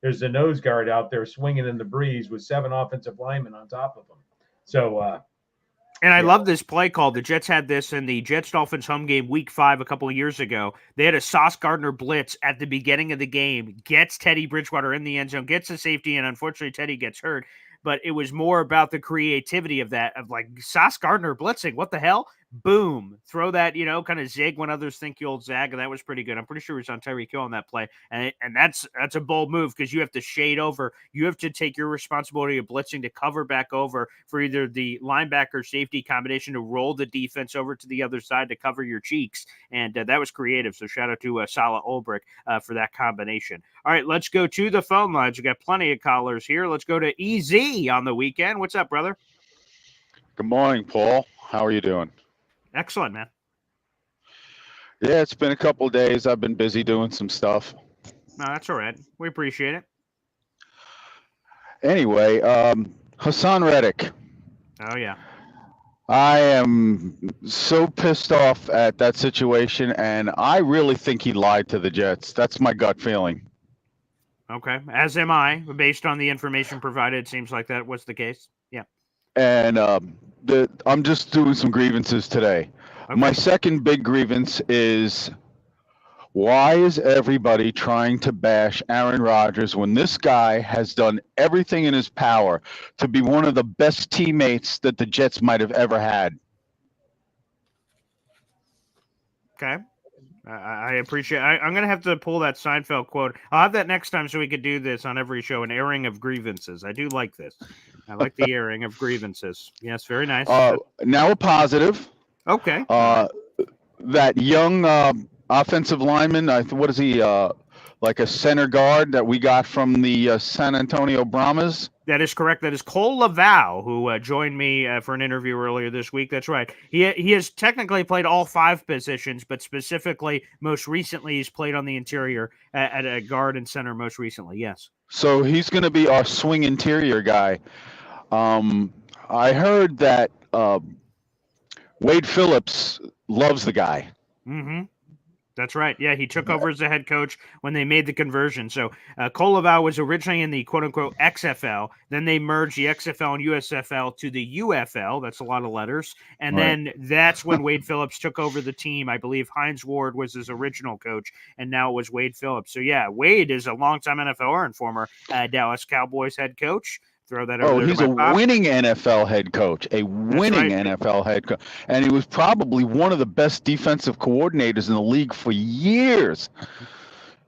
there's a nose guard out there swinging in the breeze with 7 offensive linemen on top of them. So, and I love this play call. The Jets had this in the Jets-Dolphins home game week 5 a couple of years ago. They had a Sauce Gardner blitz at the beginning of the game, gets Teddy Bridgewater in the end zone, gets the safety, and unfortunately Teddy gets hurt. But it was more about the creativity of that, of like Sauce Gardner blitzing. What the hell? boom, throw that, kind of zig when others think you'll zag, and that was pretty good. I'm pretty sure it was on Tyreek Hill on that play, and that's a bold move because you have to shade over. You have to take your responsibility of blitzing to cover back over for either the linebacker safety combination to roll the defense over to the other side to cover your cheeks, and that was creative. So shout out to Salah Ulbrich for that combination. All right, let's go to the phone lines. We got plenty of callers here. Let's go to EZ on the weekend. What's up, brother? Good morning, Paul. How are you doing? Excellent, man. Yeah, it's been a couple of days. I've been busy doing some stuff. No, that's all right. We appreciate it. Anyway, Hassan Reddick. Oh, yeah. I am so pissed off at that situation, and I really think he lied to the Jets. That's my gut feeling. Okay, as am I. Based on the information provided, it seems like that was the case. Yeah. And I'm just doing some grievances today. Okay. My second big grievance is, why is everybody trying to bash Aaron Rodgers when this guy has done everything in his power to be one of the best teammates that the Jets might have ever had? Okay. I appreciate it. I'm going to have to pull that Seinfeld quote. I'll have that next time so we could do this on every show, an airing of grievances. I do like this. I like the airing of grievances. Yes, very nice. Now a positive. Okay. That young offensive lineman, what is he, like a center guard that we got from the San Antonio Brahmas? That is correct. That is Cole Laval, who joined me for an interview earlier this week. That's right. He has technically played all 5 positions, but specifically, most recently, he's played on the interior at a guard and center most recently, yes. So he's going to be our swing interior guy. I heard that Wade Phillips loves the guy. Mm-hmm. That's right. Yeah, he took over as the head coach when they made the conversion. So Cole Laval was originally in the quote-unquote XFL. Then they merged the XFL and USFL to the UFL. That's a lot of letters. And then that's when Wade Phillips took over the team. I believe Hines Ward was his original coach, and now it was Wade Phillips. So, yeah, Wade is a longtime NFLer and former Dallas Cowboys head coach. Throw that over he's a winning NFL head coach, NFL head coach. And he was probably one of the best defensive coordinators in the league for years.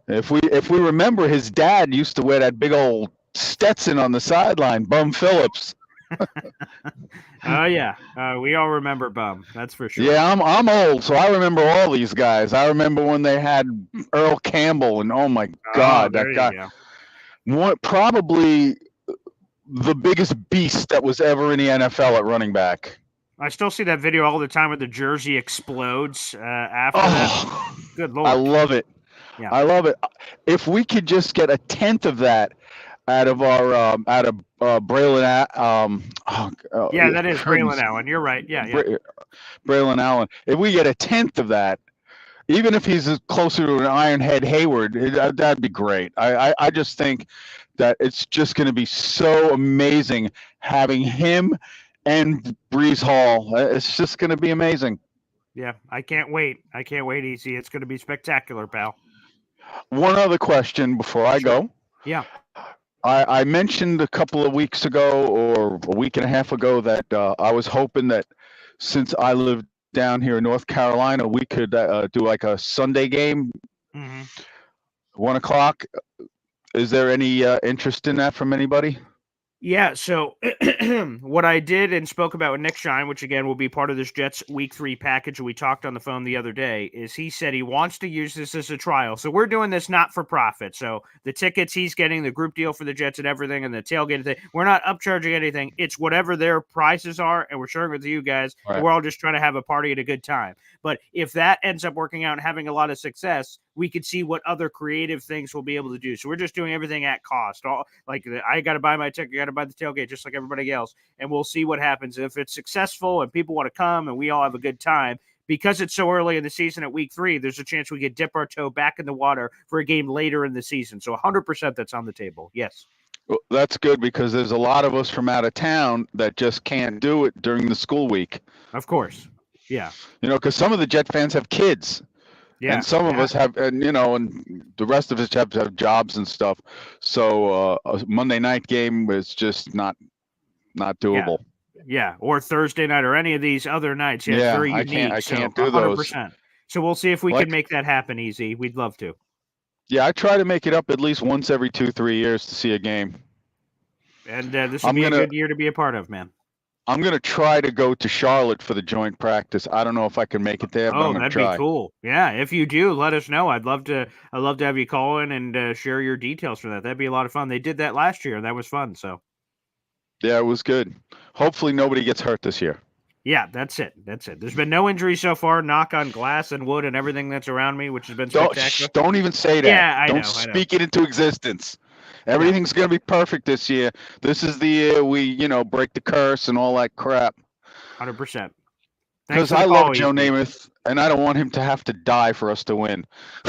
If we remember, his dad used to wear that big old Stetson on the sideline, Bum Phillips. Oh, yeah. We all remember Bum. That's for sure. Yeah, I'm old, so I remember all these guys. I remember when they had Earl Campbell, and oh, my God, that guy. Probably the biggest beast that was ever in the NFL at running back. I still see that video all the time where the jersey explodes after that. Good Lord. I love it. Yeah. I love it. If we could just get a tenth of that out of our Braylon. That is Braylon Allen. You're right. Yeah. Braylon Allen. If we get a tenth of that, even if he's closer to an Ironhead Hayward, that'd be great. I just think that it's just going to be so amazing having him and Breeze Hall. It's just going to be amazing. Yeah, I can't wait. Easy. It's going to be spectacular, pal. One other question before I go. Yeah. I mentioned a couple of weeks ago or a week and a half ago that I was hoping that since I live down here in North Carolina, we could do like a Sunday game, 1:00. Is there any interest in that from anybody? Yeah, so what I did and spoke about with Nick Shine, which again will be part of this Jets Week 3 package we talked on the phone the other day, is he said he wants to use this as a trial. So we're doing this not for profit. So the tickets he's getting, the group deal for the Jets and everything, and the tailgate thing, we're not upcharging anything. It's whatever their prices are, and we're sharing with you guys. Right. And we're all just trying to have a party at a good time. But if that ends up working out and having a lot of success, we could see what other creative things we'll be able to do. So we're just doing everything at cost. I got to buy my ticket, got to buy the tailgate just like everybody else, and we'll see what happens. If it's successful and people want to come and we all have a good time, because it's so early in the season at week 3, there's a chance we could dip our toe back in the water for a game later in the season. So 100% that's on the table. Yes. Well, that's good because there's a lot of us from out of town that just can't do it during the school week. Of course. Yeah. Because some of the Jet fans have kids. Yeah, and some of us have, and the rest of us have jobs and stuff. So a Monday night game is just not doable. Yeah, or Thursday night or any of these other nights. Yeah, it's Yeah, very I unique. can't do those. 100%. So we'll see if we Like, can make that happen easy. We'd love to. yeah, I try to make it up at least once every 2-3 years to see a game. And this will be a good year to be a part of, man. I'm gonna try to go to Charlotte for the joint practice. I don't know if I can make it there, but I'm gonna that'd try. be cool. Yeah, if you do, let us know. I'd love to have you call in and share your details for that. That'd be a lot of fun. They did that last year, and that was fun. So Yeah, it was good. Hopefully nobody gets hurt this year. yeah, that's it. There's been no injuries so far. Knock on glass and wood and everything that's around me, which has been spectacular. Don't even say that. Yeah, I know. Speak it into existence. Everything's gonna be perfect this year. This is the year we, break the curse and all that crap. 100%. Because I love Joe Namath, and I don't want him to have to die for us to win.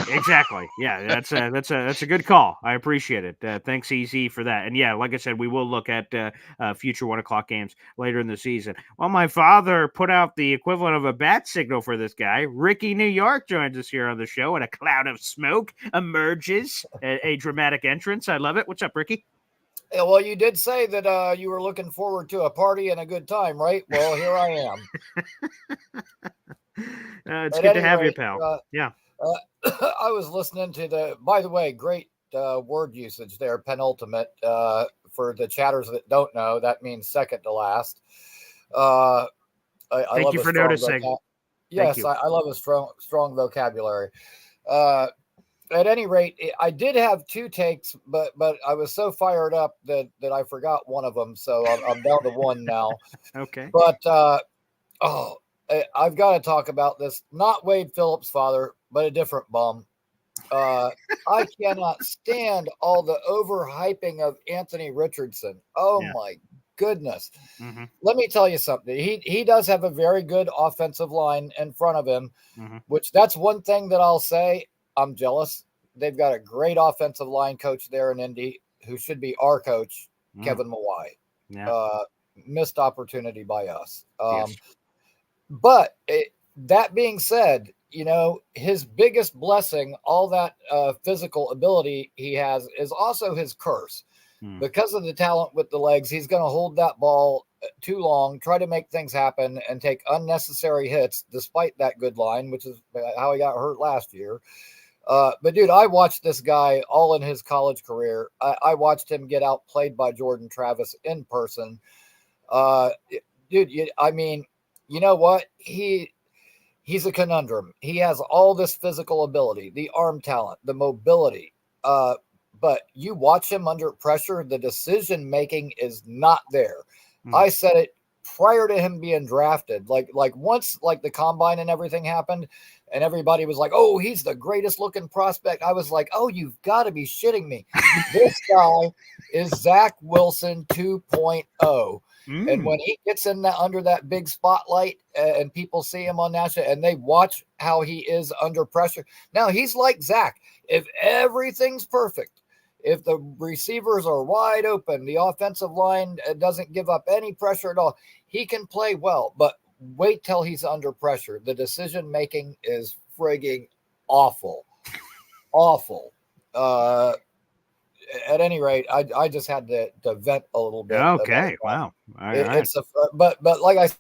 Exactly. Yeah, that's a good call. I appreciate it. Thanks, EZ, for that. And yeah, like I said, we will look at future 1:00 games later in the season. Well, my father put out the equivalent of a bat signal for this guy. Ricky New York joins us here on the show, and a cloud of smoke emerges. A dramatic entrance. I love it. What's up, Ricky? Yeah, well, you did say that you were looking forward to a party and a good time, right? Well, here I am. It's good to have you, pal. Yeah. I was listening to by the way, great word usage there, penultimate. For the chatters that don't know, that means second to last. Thank you for noticing. Yes, I love a strong vocabulary. At any rate, I did have two takes, but I was so fired up that I forgot one of them. So I'm down to one now. Okay. But I've got to talk about this. Not Wade Phillips' father, but a different bum. I cannot stand all the overhyping of Anthony Richardson. Oh my goodness. Mm-hmm. Let me tell you something. He does have a very good offensive line in front of him, which that's one thing that I'll say. I'm jealous. They've got a great offensive line coach there in Indy who should be our coach, Kevin Mawai. Yeah. Missed opportunity by us. Yes. But that being said, his biggest blessing, all that physical ability he has, is also his curse. Because of the talent with the legs, he's going to hold that ball too long, try to make things happen, and take unnecessary hits despite that good line, which is how he got hurt last year. But dude, I watched this guy all in his college career. I watched him get outplayed by Jordan Travis in person. Dude, you know what? He's a conundrum. He has all this physical ability, the arm talent, the mobility. But you watch him under pressure, the decision making is not there. I said it prior to him being drafted. Like once the combine and everything happened, and everybody was like, "Oh, he's the greatest looking prospect." I was like, "Oh, you've got to be shitting me! This guy is Zach Wilson 2.0." And when he gets in under that big spotlight and people see him on national and they watch how he is under pressure. Now he's like Zach. If everything's perfect, if the receivers are wide open, the offensive line doesn't give up any pressure at all, he can play well. But wait till he's under pressure. The decision making is frigging awful. Awful. At any rate, I just had to vent a little bit. Okay. Wow. All right. It's but like I said,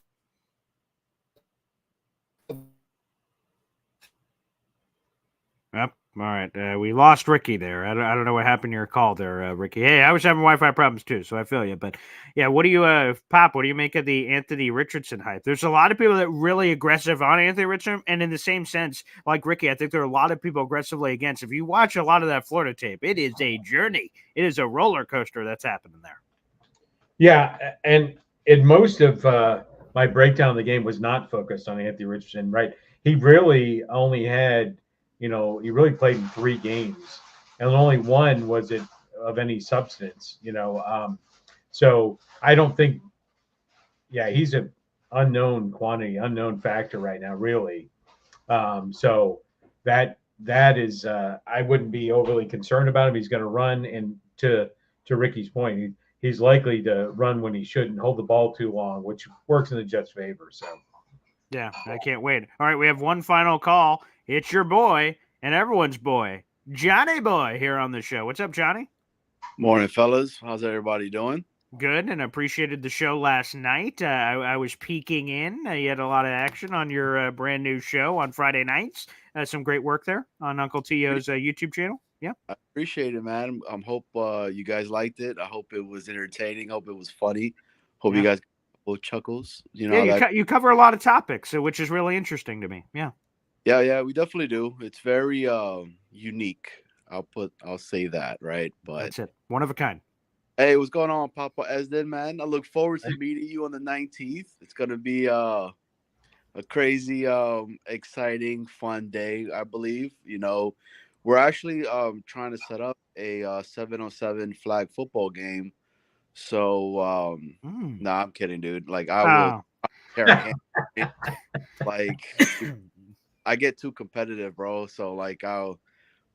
yep. All right. We lost Ricky there. I don't know what happened to your call there, Ricky. Hey, I was having Wi-Fi problems too, so I feel you. But yeah, what do you, Pop? What do you make of the Anthony Richardson hype? There's a lot of people that are really aggressive on Anthony Richardson, and in the same sense, like Ricky, I think there are a lot of people aggressively against. If you watch a lot of that Florida tape, it is a journey. It is a roller coaster that's happening there. Yeah, and in most of my breakdown of the game was not focused on Anthony Richardson. Right, he really only had. He really played in 3 games, and only one was it of any substance. So I don't think, he's an unknown quantity, unknown factor right now, really. So that is, I wouldn't be overly concerned about him. He's going to run, and to Ricky's point, he's likely to run when he shouldn't, hold the ball too long, which works in the Jets' favor. So. Yeah, I can't wait. All right, we have one final call. It's your boy and everyone's boy, Johnny Boy, here on the show. What's up, Johnny? Morning, fellas. How's everybody doing? Good, and appreciated the show last night. I was peeking in. You had a lot of action on your brand new show on Friday nights. Some great work there on Uncle Tio's YouTube channel. Yeah, I appreciate it, man. Hope you guys liked it. I hope it was entertaining. Hope it was funny. Hope you guys both chuckles. You know, you cover a lot of topics, which is really interesting to me. Yeah. Yeah, we definitely do. It's very unique. I'll say that, right? But that's it. One of a kind. Hey, what's going on, Papa Esden, man? I look forward to meeting you on the 19th. It's gonna be a crazy, exciting, fun day, I believe. You know, we're actually trying to set up a 7-on-7 flag football game. So nah, I'm kidding, dude. Like I would like I get too competitive, bro. So like I'm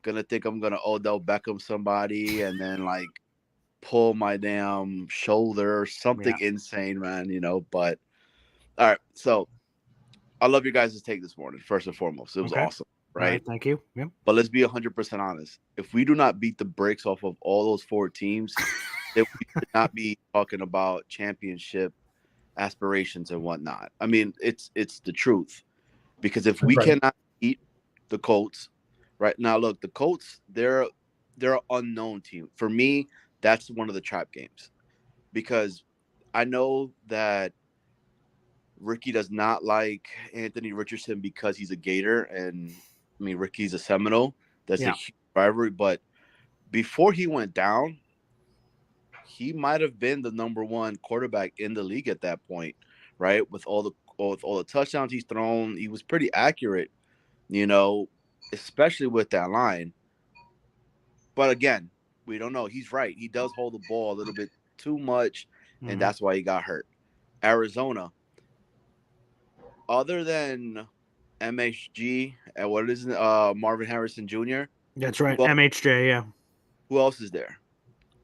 gonna Odell Beckham somebody and then like pull my damn shoulder or something insane, man, you know. But all right, so I love your guys' take this morning, first and foremost. It was awesome, right? Thank you. Yep. But let's be 100% honest. If we do not beat the brakes off of all those 4 teams, then we should not be talking about championship aspirations and whatnot. I mean, it's the truth. Because if we cannot beat the Colts, right now, look, the Colts, they're an unknown team. For me, that's one of the trap games. Because I know that Ricky does not like Anthony Richardson because he's a Gator. And, I mean, Ricky's a Seminole. That's a huge rivalry. But before he went down, he might have been the number 1 quarterback in the league at that point, right? With all the touchdowns he's thrown, he was pretty accurate, you know, especially with that line. But again, we don't know. He's right. He does hold the ball a little bit too much, and that's why he got hurt. Arizona, other than MHG and what is Marvin Harrison Jr. That's right, MHJ. Yeah. Who else is there?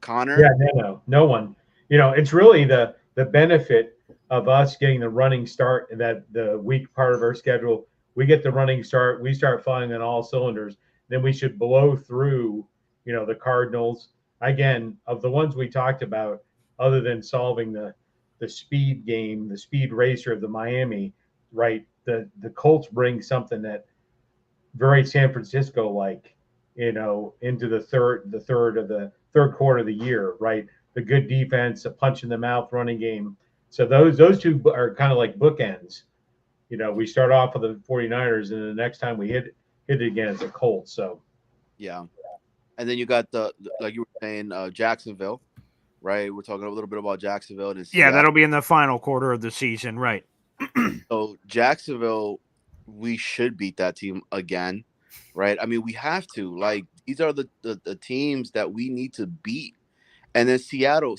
Connor? Yeah, no one. You know, it's really the benefit of us getting the running start in that the weak part of our schedule. We get the running start. We start flying on all cylinders. Then we should blow through, you know, the Cardinals. Again, of the ones we talked about, other than solving the speed game, the speed racer of the Miami, right? The Colts bring something that very San Francisco like, you know, into the third quarter of the year, right? The good defense, a punch in the mouth running game. So those two are kind of like bookends. You know, we start off with the 49ers, and the next time we hit it again, it's the Colts. So, yeah. And then you got the like you were saying, Jacksonville, right? We're talking a little bit about Jacksonville. And that'll be in the final quarter of the season, right? So Jacksonville, we should beat that team again, right? I mean, we have to. Like, these are the teams that we need to beat. And then Seattle,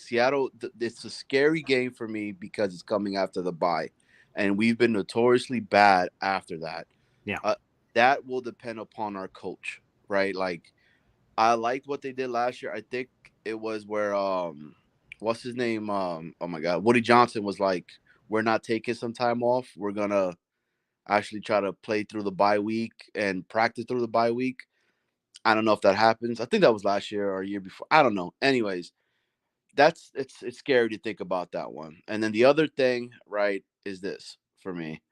it's a scary game for me because it's coming after the bye. And we've been notoriously bad after that. Yeah. That will depend upon our coach, right? Like, I liked what they did last year. I think it was where, what's his name? Oh, my God. Woody Johnson was like, we're not taking some time off. We're going to actually try to play through the bye week and practice through the bye week. I don't know if that happens. I think that was last year or a year before. I don't know. Anyways, it's scary to think about that one. And then the other thing, right, is this for me.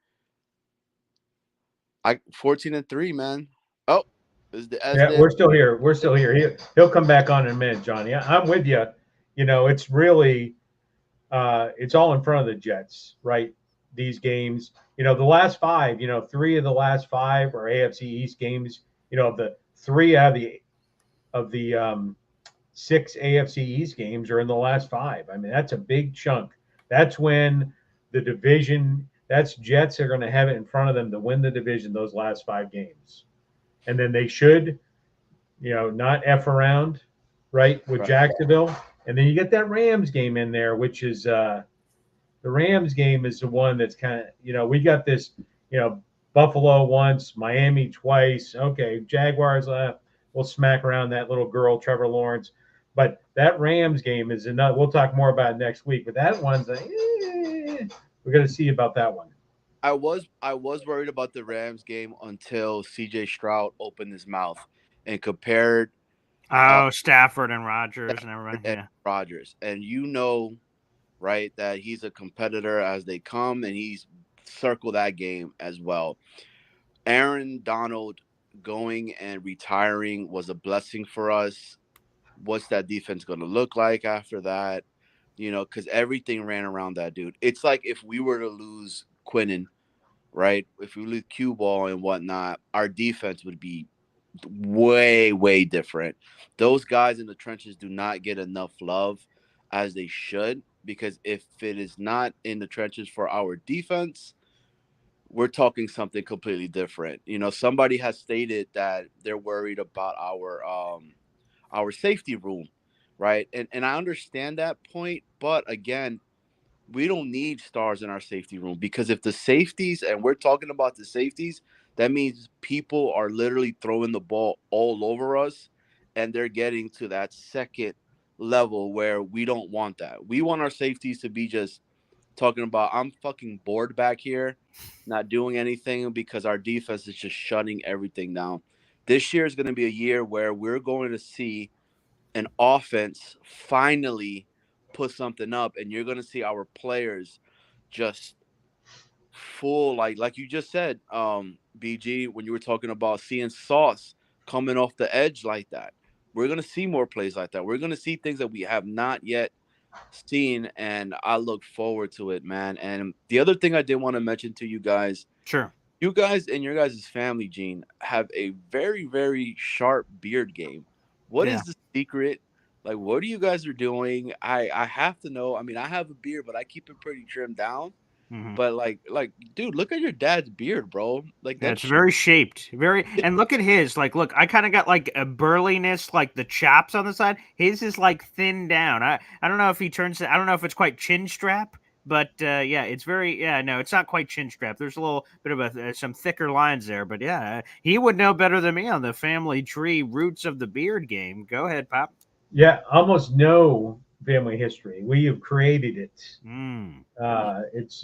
14-3, man. Oh, is the we're still here. We're still here. He'll come back on in a minute, Johnny. I'm with you. You know, it's really it's all in front of the Jets, right? These games, you know, the last 5, you know, 3 of the last 5 are AFC East games. You know, the 3 out of the 6 AFC East games are in the last 5. I mean, that's a big chunk. That's when the division, that's Jets are going to have it in front of them to win the division those last 5 games. And then they should, you know, not F around, right, with Jacksonville. And then you get that Rams game in there, which is the Rams game is the one that's kind of, you know, we got this, you know, Buffalo once, Miami twice. Okay, Jaguars, we'll smack around that little girl, Trevor Lawrence. But that Rams game is enough. We'll talk more about it next week. But that one's like, we're going to see about that one. I was worried about the Rams game until C.J. Stroud opened his mouth and compared Stafford and Rodgers and everybody. Rodgers. And you know right? That he's a competitor as they come, and he's circled that game as well. Aaron Donald going and retiring was a blessing for us. What's that defense going to look like after that? Because everything ran around that dude. It's like if we were to lose Quinnen, right? If we lose cue ball and whatnot, our defense would be way, way different. Those guys in the trenches do not get enough love as they should, because if it is not in the trenches for our defense, we're talking something completely different. Somebody has stated that they're worried about our safety room, right? And I understand that point, but again, we don't need stars in our safety room, because if the safeties, and we're talking about the safeties, that means people are literally throwing the ball all over us, and they're getting to that second level where we don't want that. We want our safeties to be just talking about, I'm fucking bored back here, not doing anything, because our defense is just shutting everything down. This year is going to be a year where we're going to see an offense finally put something up, and you're going to see our players just full, like you just said, BG, when you were talking about seeing Sauce coming off the edge like that. We're going to see more plays like that. We're going to see things that we have not yet seen, and I look forward to it, man. And the other thing I did want to mention to you guys, Sure. you guys and your guys' family, Gene, have a very, very sharp beard game. What is the secret? Like, what are you guys are doing? I have to know. I mean, I have a beard, but I keep it pretty trimmed down. Mm-hmm. But like, dude, look at your dad's beard, bro. Like, that's very shaped, and look at his. Like, look, I kind of got like a burliness, like the chops on the side. His is like thinned down. I don't know if he turns. I don't know if it's quite chin strap, but yeah, it's very. Yeah, no, it's not quite chin strap. There's a little bit of some thicker lines there, but yeah, he would know better than me on the family tree roots of the beard game. Go ahead, Pop. Yeah, almost no family history. We have created it. It's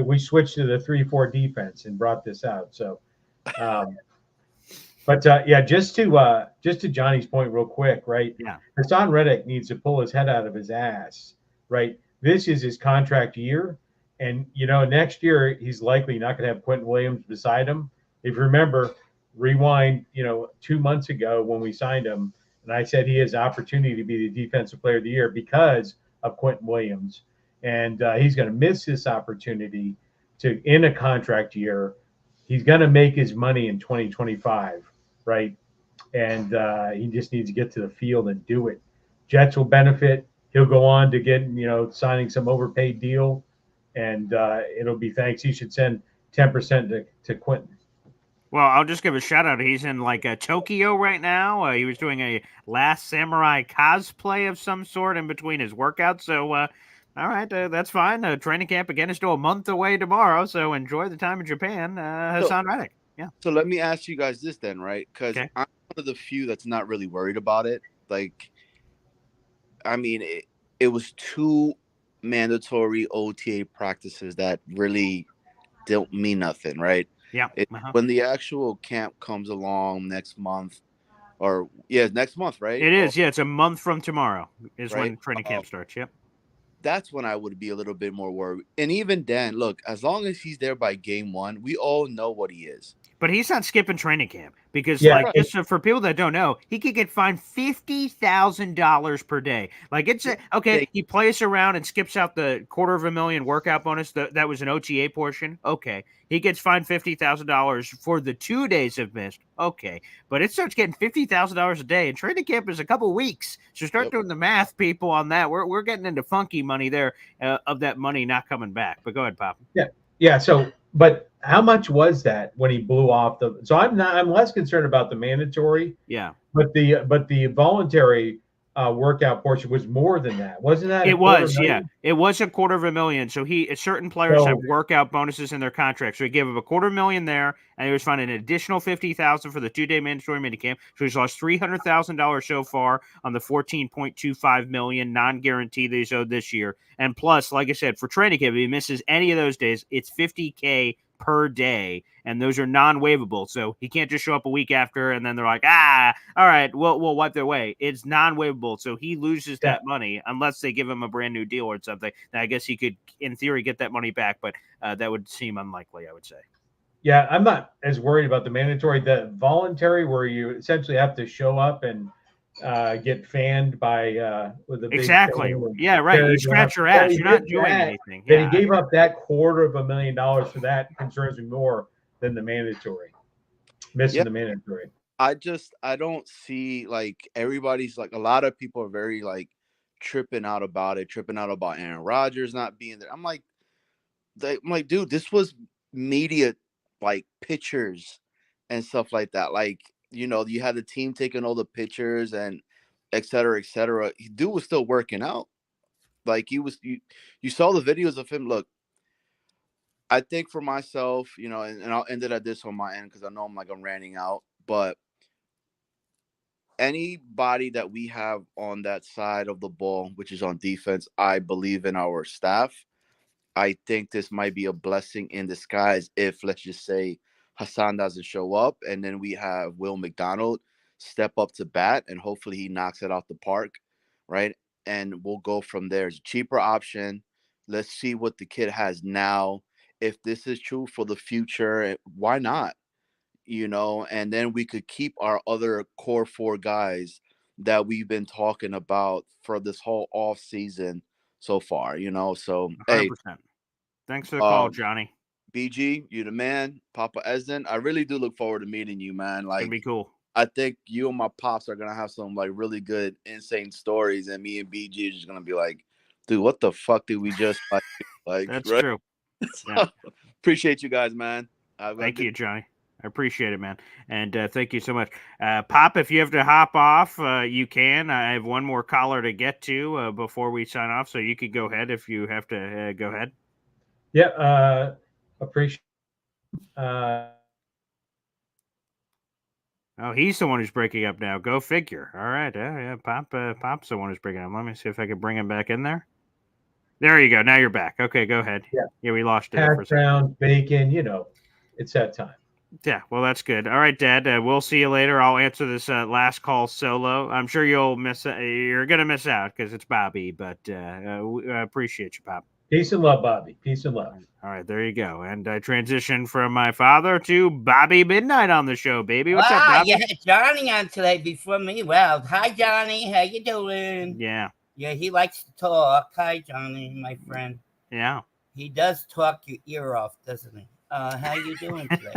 we switched to the 3-4 defense and brought this out. So, but yeah, just to Johnny's point, real quick, right? Yeah, Hassan Reddick needs to pull his head out of his ass, right? This is his contract year, and next year he's likely not going to have Quentin Williams beside him. If you remember, rewind, 2 months ago when we signed him, and I said he has opportunity to be the defensive player of the year because of Quentin Williams. And he's going to miss this opportunity to, in a contract year, he's going to make his money in 2025, right? And he just needs to get to the field and do it. Jets will benefit. He'll go on to get, signing some overpaid deal, and it'll be thanks. He should send 10% to Quentin. Well, I'll just give a shout out. He's in like Tokyo right now. He was doing a Last Samurai cosplay of some sort in between his workouts. So, all right, that's fine. Training camp again is still a month away tomorrow. So enjoy the time in Japan, Hassan Reddick. Yeah. So let me ask you guys this then, right? Because I'm one of the few that's not really worried about it. Like, I mean, it was 2 mandatory OTA practices that really don't mean nothing, right? Yeah. When the actual camp comes along next month, next month, right? It is. Yeah, it's a month from tomorrow is when training camp starts. Yep. That's when I would be a little bit more worried. And even then, look, as long as he's there by game 1, we all know what he is. But he's not skipping training camp because, like, just for people that don't know, he could get fined $50,000 per day. Like, it's okay. He plays around and skips out the $250,000 workout bonus. That was an OTA portion. Okay, he gets fined $50,000 for the 2 days of missed. Okay, but it starts getting $50,000 a day, and training camp is a couple weeks. So start doing the math, people, on that. We're getting into funky money there of that money not coming back. But go ahead, Pop. Yeah. So, but how much was that when he blew off the? So I'm less concerned about the mandatory. Yeah. But the voluntary workout portion was more than that, wasn't that? It was, yeah. It was $250,000. So certain players have workout bonuses in their contract. So he gave him $250,000 there, and he was fined an additional $50,000 for the 2-day mandatory minicamp. So he's lost $300,000 so far on the $14.25 million non-guaranteed that he's owed this year. And plus, like I said, for training camp, if he misses any of those days, it's $50K per day, and those are non-waivable. So he can't just show up a week after and then they're like, all right, we'll wipe their way. It's non-waivable, so he loses that money unless they give him a brand new deal or something. Now, I guess he could, in theory, get that money back, but that would seem unlikely, I would say. Yeah, I'm not as worried about the mandatory. The voluntary, where you essentially have to show up and get fanned by with a big exactly. Yeah, right. You scratch your ass. You're not doing anything. But he gave up that $250,000 for that concerns me more than the mandatory. Missing the mandatory. I don't see, like, everybody's like, a lot of people are very like tripping out about Aaron Rodgers not being there. I'm like, dude, this was media, like, pictures and stuff like that. Like, you know, you had the team taking all the pictures and et cetera, et cetera. Dude was still working out. Like, you saw the videos of him. Look, I think for myself, you know, and I'll end it at this on my end because I know I'm ranting out, but anybody that we have on that side of the ball, which is on defense, I believe in our staff. I think this might be a blessing in disguise if, let's just say, Hassan doesn't show up, and then we have Will McDonald step up to bat, and hopefully he knocks it out the park, right? And we'll go from there. It's a cheaper option. Let's see what the kid has now. If this is true for the future, why not? You know, and then we could keep our other core 4 guys that we've been talking about for this whole off season so far, you know. So 100%. Hey, thanks for the call, Johnny. BG, you the man. Papa Esden, I really do look forward to meeting you, man. Like, it'd be cool. I think you and my pops are gonna have some like really good, insane stories, and me and BG is just gonna be like, dude, what the fuck did we just like? That's right? true. So, yeah. Appreciate you guys, man. Thank you, Johnny. I appreciate it, man. And thank you so much. Pop, if you have to hop off, you can. I have one more caller to get to before we sign off, so you could go ahead if you have to go ahead. Yeah, appreciate Oh, he's the one who's breaking up now. Go figure. All right. Yeah, Pop's the one who's breaking up. Let me see if I can bring him back in there. There you go. Now you're back. Okay, go ahead. Yeah, we lost it for a second. Background, bacon, you know, it's that time. Yeah, well, that's good. All right, Dad. We'll see you later. I'll answer this last call solo. I'm sure you'll you're gonna miss out because it's Bobby, but I appreciate you, Pop. Peace and love, Bobby. Peace and love. All right, there you go. And I transitioned from my father to Bobby Midnight on the show, baby. What's up, Bobby? Yeah, Johnny on today before me. Well, hi, Johnny. How you doing? Yeah. Yeah, he likes to talk. Hi, Johnny, my friend. Yeah. He does talk your ear off, doesn't he? How you doing today?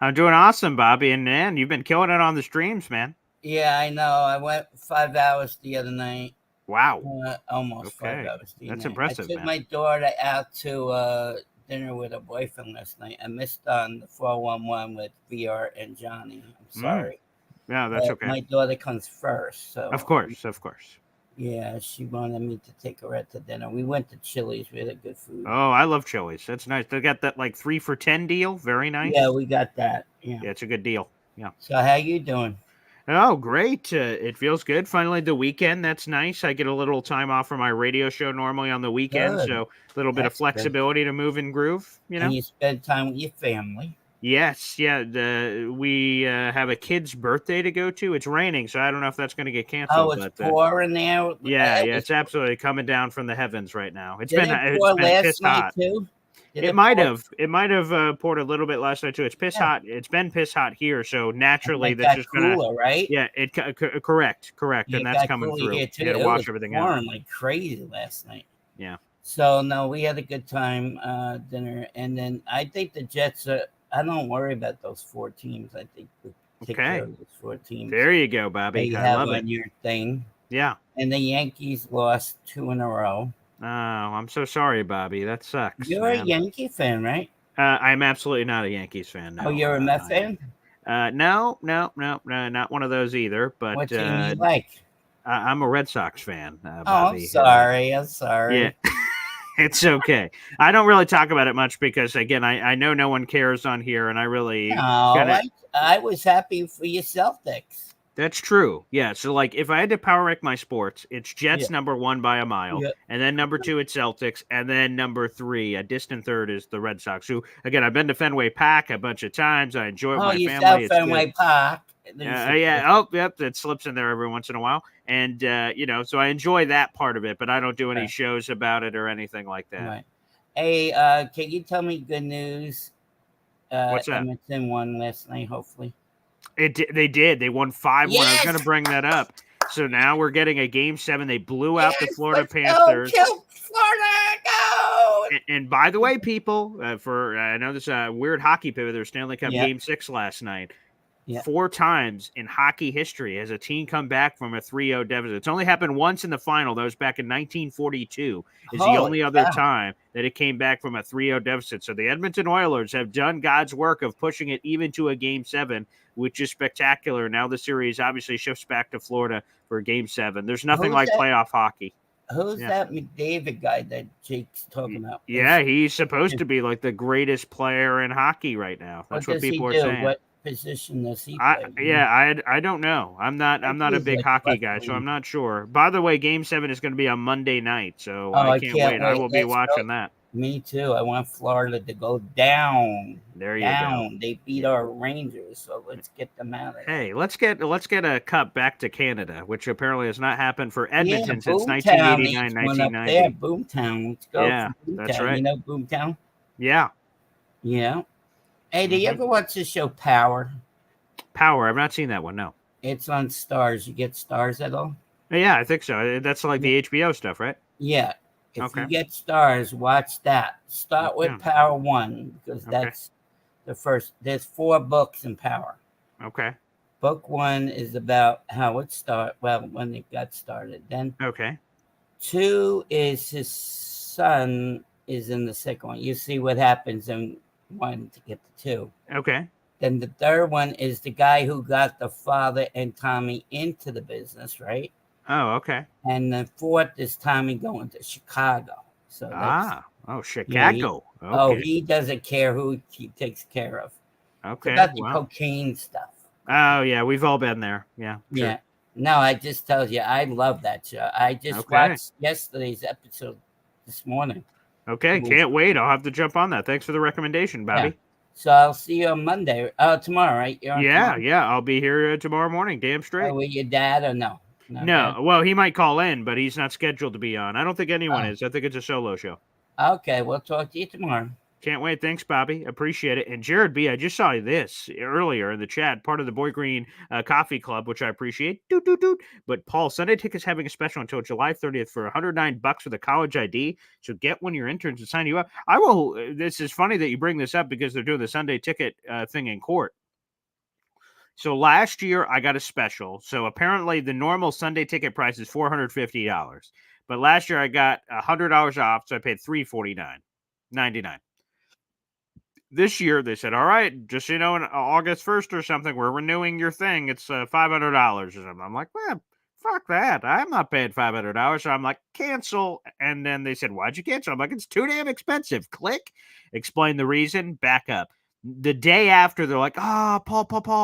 I'm doing awesome, Bobby. And man, you've been killing it on the streams, man. Yeah, I know. I went 5 hours the other night. Wow. Almost 5 hours. That's impressive, I took my daughter out to dinner with her boyfriend last night. I missed on the 411 with VR and Johnny. I'm sorry. Yeah, that's okay. My daughter comes first. So Of course. Yeah, she wanted me to take her out to dinner. We went to Chili's. We had good food. Oh, I love Chili's. That's nice. They got that like 3 for $10 deal. Very nice. Yeah, we got that. Yeah, it's a good deal. Yeah. So how you doing? Oh, great. It feels good. Finally, the weekend. That's nice. I get a little time off from my radio show normally on the weekend. Good. So a little bit of flexibility to move and groove, you know? And you spend time with your family. Yes. Yeah. We have a kid's birthday to go to. It's raining, so I don't know if that's going to get canceled. Oh, it's pouring there? Yeah. It's absolutely coming down from the heavens right now. It's Did been it pour piss last night hot. too? It might have poured a little bit last night too. It's piss hot. It's been piss hot here, so naturally that's just cooler, gonna right? Yeah, correct, and that's coming through. Here too. You gotta wash everything out. Pouring like crazy last night. Yeah. So no, we had a good time dinner, and then I think the Jets are. I don't worry about those 4 teams. I think we take care of those 4 teams. There you go, Bobby. They I have love on it. your thing. Yeah. And the Yankees lost 2 in a row. Oh, I'm so sorry, Bobby. That sucks. You're a Yankee fan, right? I'm absolutely not a Yankees fan. No. Oh, you're a Met fan? No, not one of those either. But what team you like? I'm a Red Sox fan. Bobby. I'm sorry. Yeah. It's okay. I don't really talk about it much because, again, I know no one cares on here, and I really. I was happy for your Celtics. That's true. Yeah. So, like, if I had to power rank my sports, it's Jets number 1 by a mile, and then number 2 it's Celtics, and then number 3, a distant third, is the Red Sox. Who, again, I've been to Fenway Park a bunch of times. I enjoy it with my family. It's Fenway Park. Yeah. Oh, yep. It slips in there every once in a while, and so I enjoy that part of it. But I don't do any shows about it or anything like that. Right. Hey, can you tell me good news? What's that? Edmonton won last night. Hopefully. They did. They won 5-1. Yes! I was going to bring that up. So now we're getting a Game 7. They blew out the Florida Panthers. Go, Florida, go! And by the way, people, I know this weird hockey pivot. There was Stanley Cup Game 6 last night. 4 times in hockey history has a team come back from a 3-0 deficit. It's only happened once in the final. That was back in 1942. Is the only other time that it came back from a 3-0 deficit. So the Edmonton Oilers have done God's work of pushing it even to a Game 7, which is spectacular. Now the series obviously shifts back to Florida for Game 7. There's nothing like playoff hockey. Who's that McDavid guy that Jake's talking about? Yeah, he's supposed to be like the greatest player in hockey right now. That's what people are saying. What position does he play? I don't know. I'm not a big hockey guy, so I'm not sure. By the way, Game 7 is going to be on Monday night, so I can't wait. I will be watching that. Me too. I want Florida to go down. There you go. They beat our Rangers, so let's get them out of there. Hey, let's get a cup back to Canada, which apparently has not happened for Edmonton since 1989, 1990. Yeah, Boomtown. Let's go. Yeah, that's right. You know Boomtown? Yeah. Yeah. Hey, do you ever watch the show Power? Power. I've not seen that one. No. It's on Stars. You get Stars at all? Yeah, I think so. That's like the HBO stuff, right? Yeah. If you get Stars, watch that. Start with Power 1 because that's the first. There's 4 books in Power. Okay. Book 1 is about how it started. Well, when it got started. Then 2 is his son is in the second one. You see what happens in 1 to get to 2. Okay. Then the third one is the guy who got the father and Tommy into the business, right? Oh, okay. And the 4th is Tommy going to Chicago. So Chicago. Okay. He doesn't care who he takes care of. Okay. It's about the cocaine stuff. Oh yeah, we've all been there. Yeah. Sure. Yeah. No, I just told you, I love that show. I just watched yesterday's episode this morning. Okay, can't wait. I'll have to jump on that. Thanks for the recommendation, Bobby. Yeah. So I'll see you on Monday. Tomorrow, right? Yeah. I'll be here tomorrow morning. Damn straight. With your dad or no? No. Well, he might call in, but he's not scheduled to be on. I don't think anyone is. I think it's a solo show. Okay, we'll talk to you tomorrow. Can't wait. Thanks, Bobby. Appreciate it. And Jared B., I just saw this earlier in the chat, part of the Boy Green Coffee Club, which I appreciate. But Paul, Sunday Ticket's having a special until July 30th for $109 with a college ID. So get one of your interns to sign you up. I will. This is funny that you bring this up because they're doing the Sunday Ticket thing in court. So last year I got a special. So apparently the normal Sunday ticket price is $450. But last year I got $100 off, so I paid $349.99. This year they said, all right, just so you know, in August 1st or something, we're renewing your thing. It's $500 or something. I'm like, well, fuck that. I'm not paying $500. So I'm like, cancel. And then they said, why'd you cancel? I'm like, it's too damn expensive. Click. Explain the reason. Back up. The day after, they're like, Paul,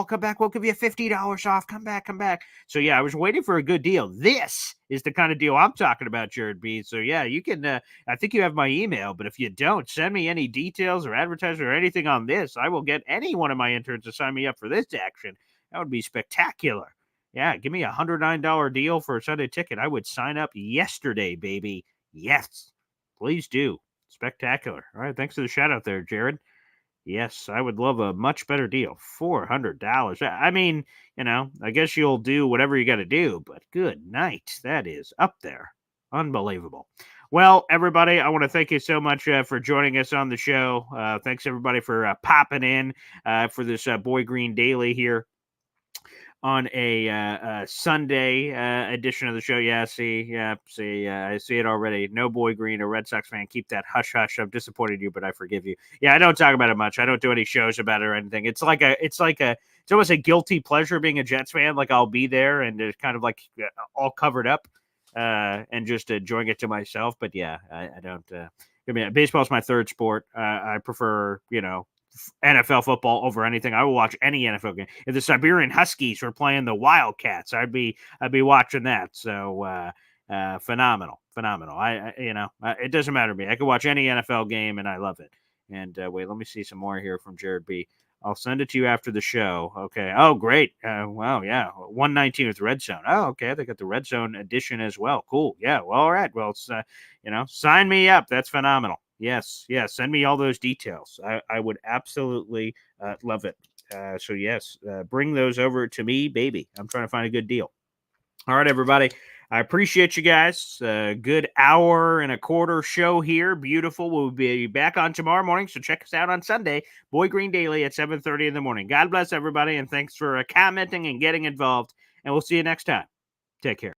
come back. We'll give you $50 off. Come back. So, yeah, I was waiting for a good deal. This is the kind of deal I'm talking about, Jared B. So, yeah, you can, I think you have my email, but if you don't, send me any details or advertising or anything on this. I will get any one of my interns to sign me up for this action. That would be spectacular. Yeah, give me a $109 deal for a Sunday ticket. I would sign up yesterday, baby. Yes, please do. Spectacular. All right, thanks for the shout out there, Jared. Yes, I would love a much better deal. $400. I mean, I guess you'll do whatever you got to do, but good night. That is up there. Unbelievable. Well, everybody, I want to thank you so much for joining us on the show. Thanks, everybody, for popping in for this Boy Green Daily here on a Sunday edition of the show. I see it already. No Boy Green, a Red Sox fan. Keep that hush hush. I've disappointed you, but I forgive you. Yeah, I don't talk about it much. I don't do any shows about it or anything. It's almost a guilty pleasure being a Jets fan. Like I'll be there and it's kind of like all covered up and just enjoying it to myself. But yeah, I don't. Baseball's my third sport. I prefer NFL football over anything. I will watch any NFL game. If the Siberian Huskies were playing the Wildcats, I'd be watching that. So phenomenal. It doesn't matter to me. I could watch any NFL game and I love it. And wait, let me see some more here from Jared B. I'll send it to you after the show. Okay. Oh, great. Wow. Yeah. 119 with Red Zone. Oh, okay. They got the Red Zone edition as well. Cool. Yeah. Well, all right. Well, it's, sign me up. That's phenomenal. Yes. Send me all those details. I would absolutely love it. So yes, bring those over to me, baby. I'm trying to find a good deal. All right, everybody. I appreciate you guys. Good hour and a quarter show here. Beautiful. We'll be back on tomorrow morning, so check us out on Sunday, Boy Green Daily at 7:30 in the morning. God bless everybody, and thanks for commenting and getting involved, and we'll see you next time. Take care.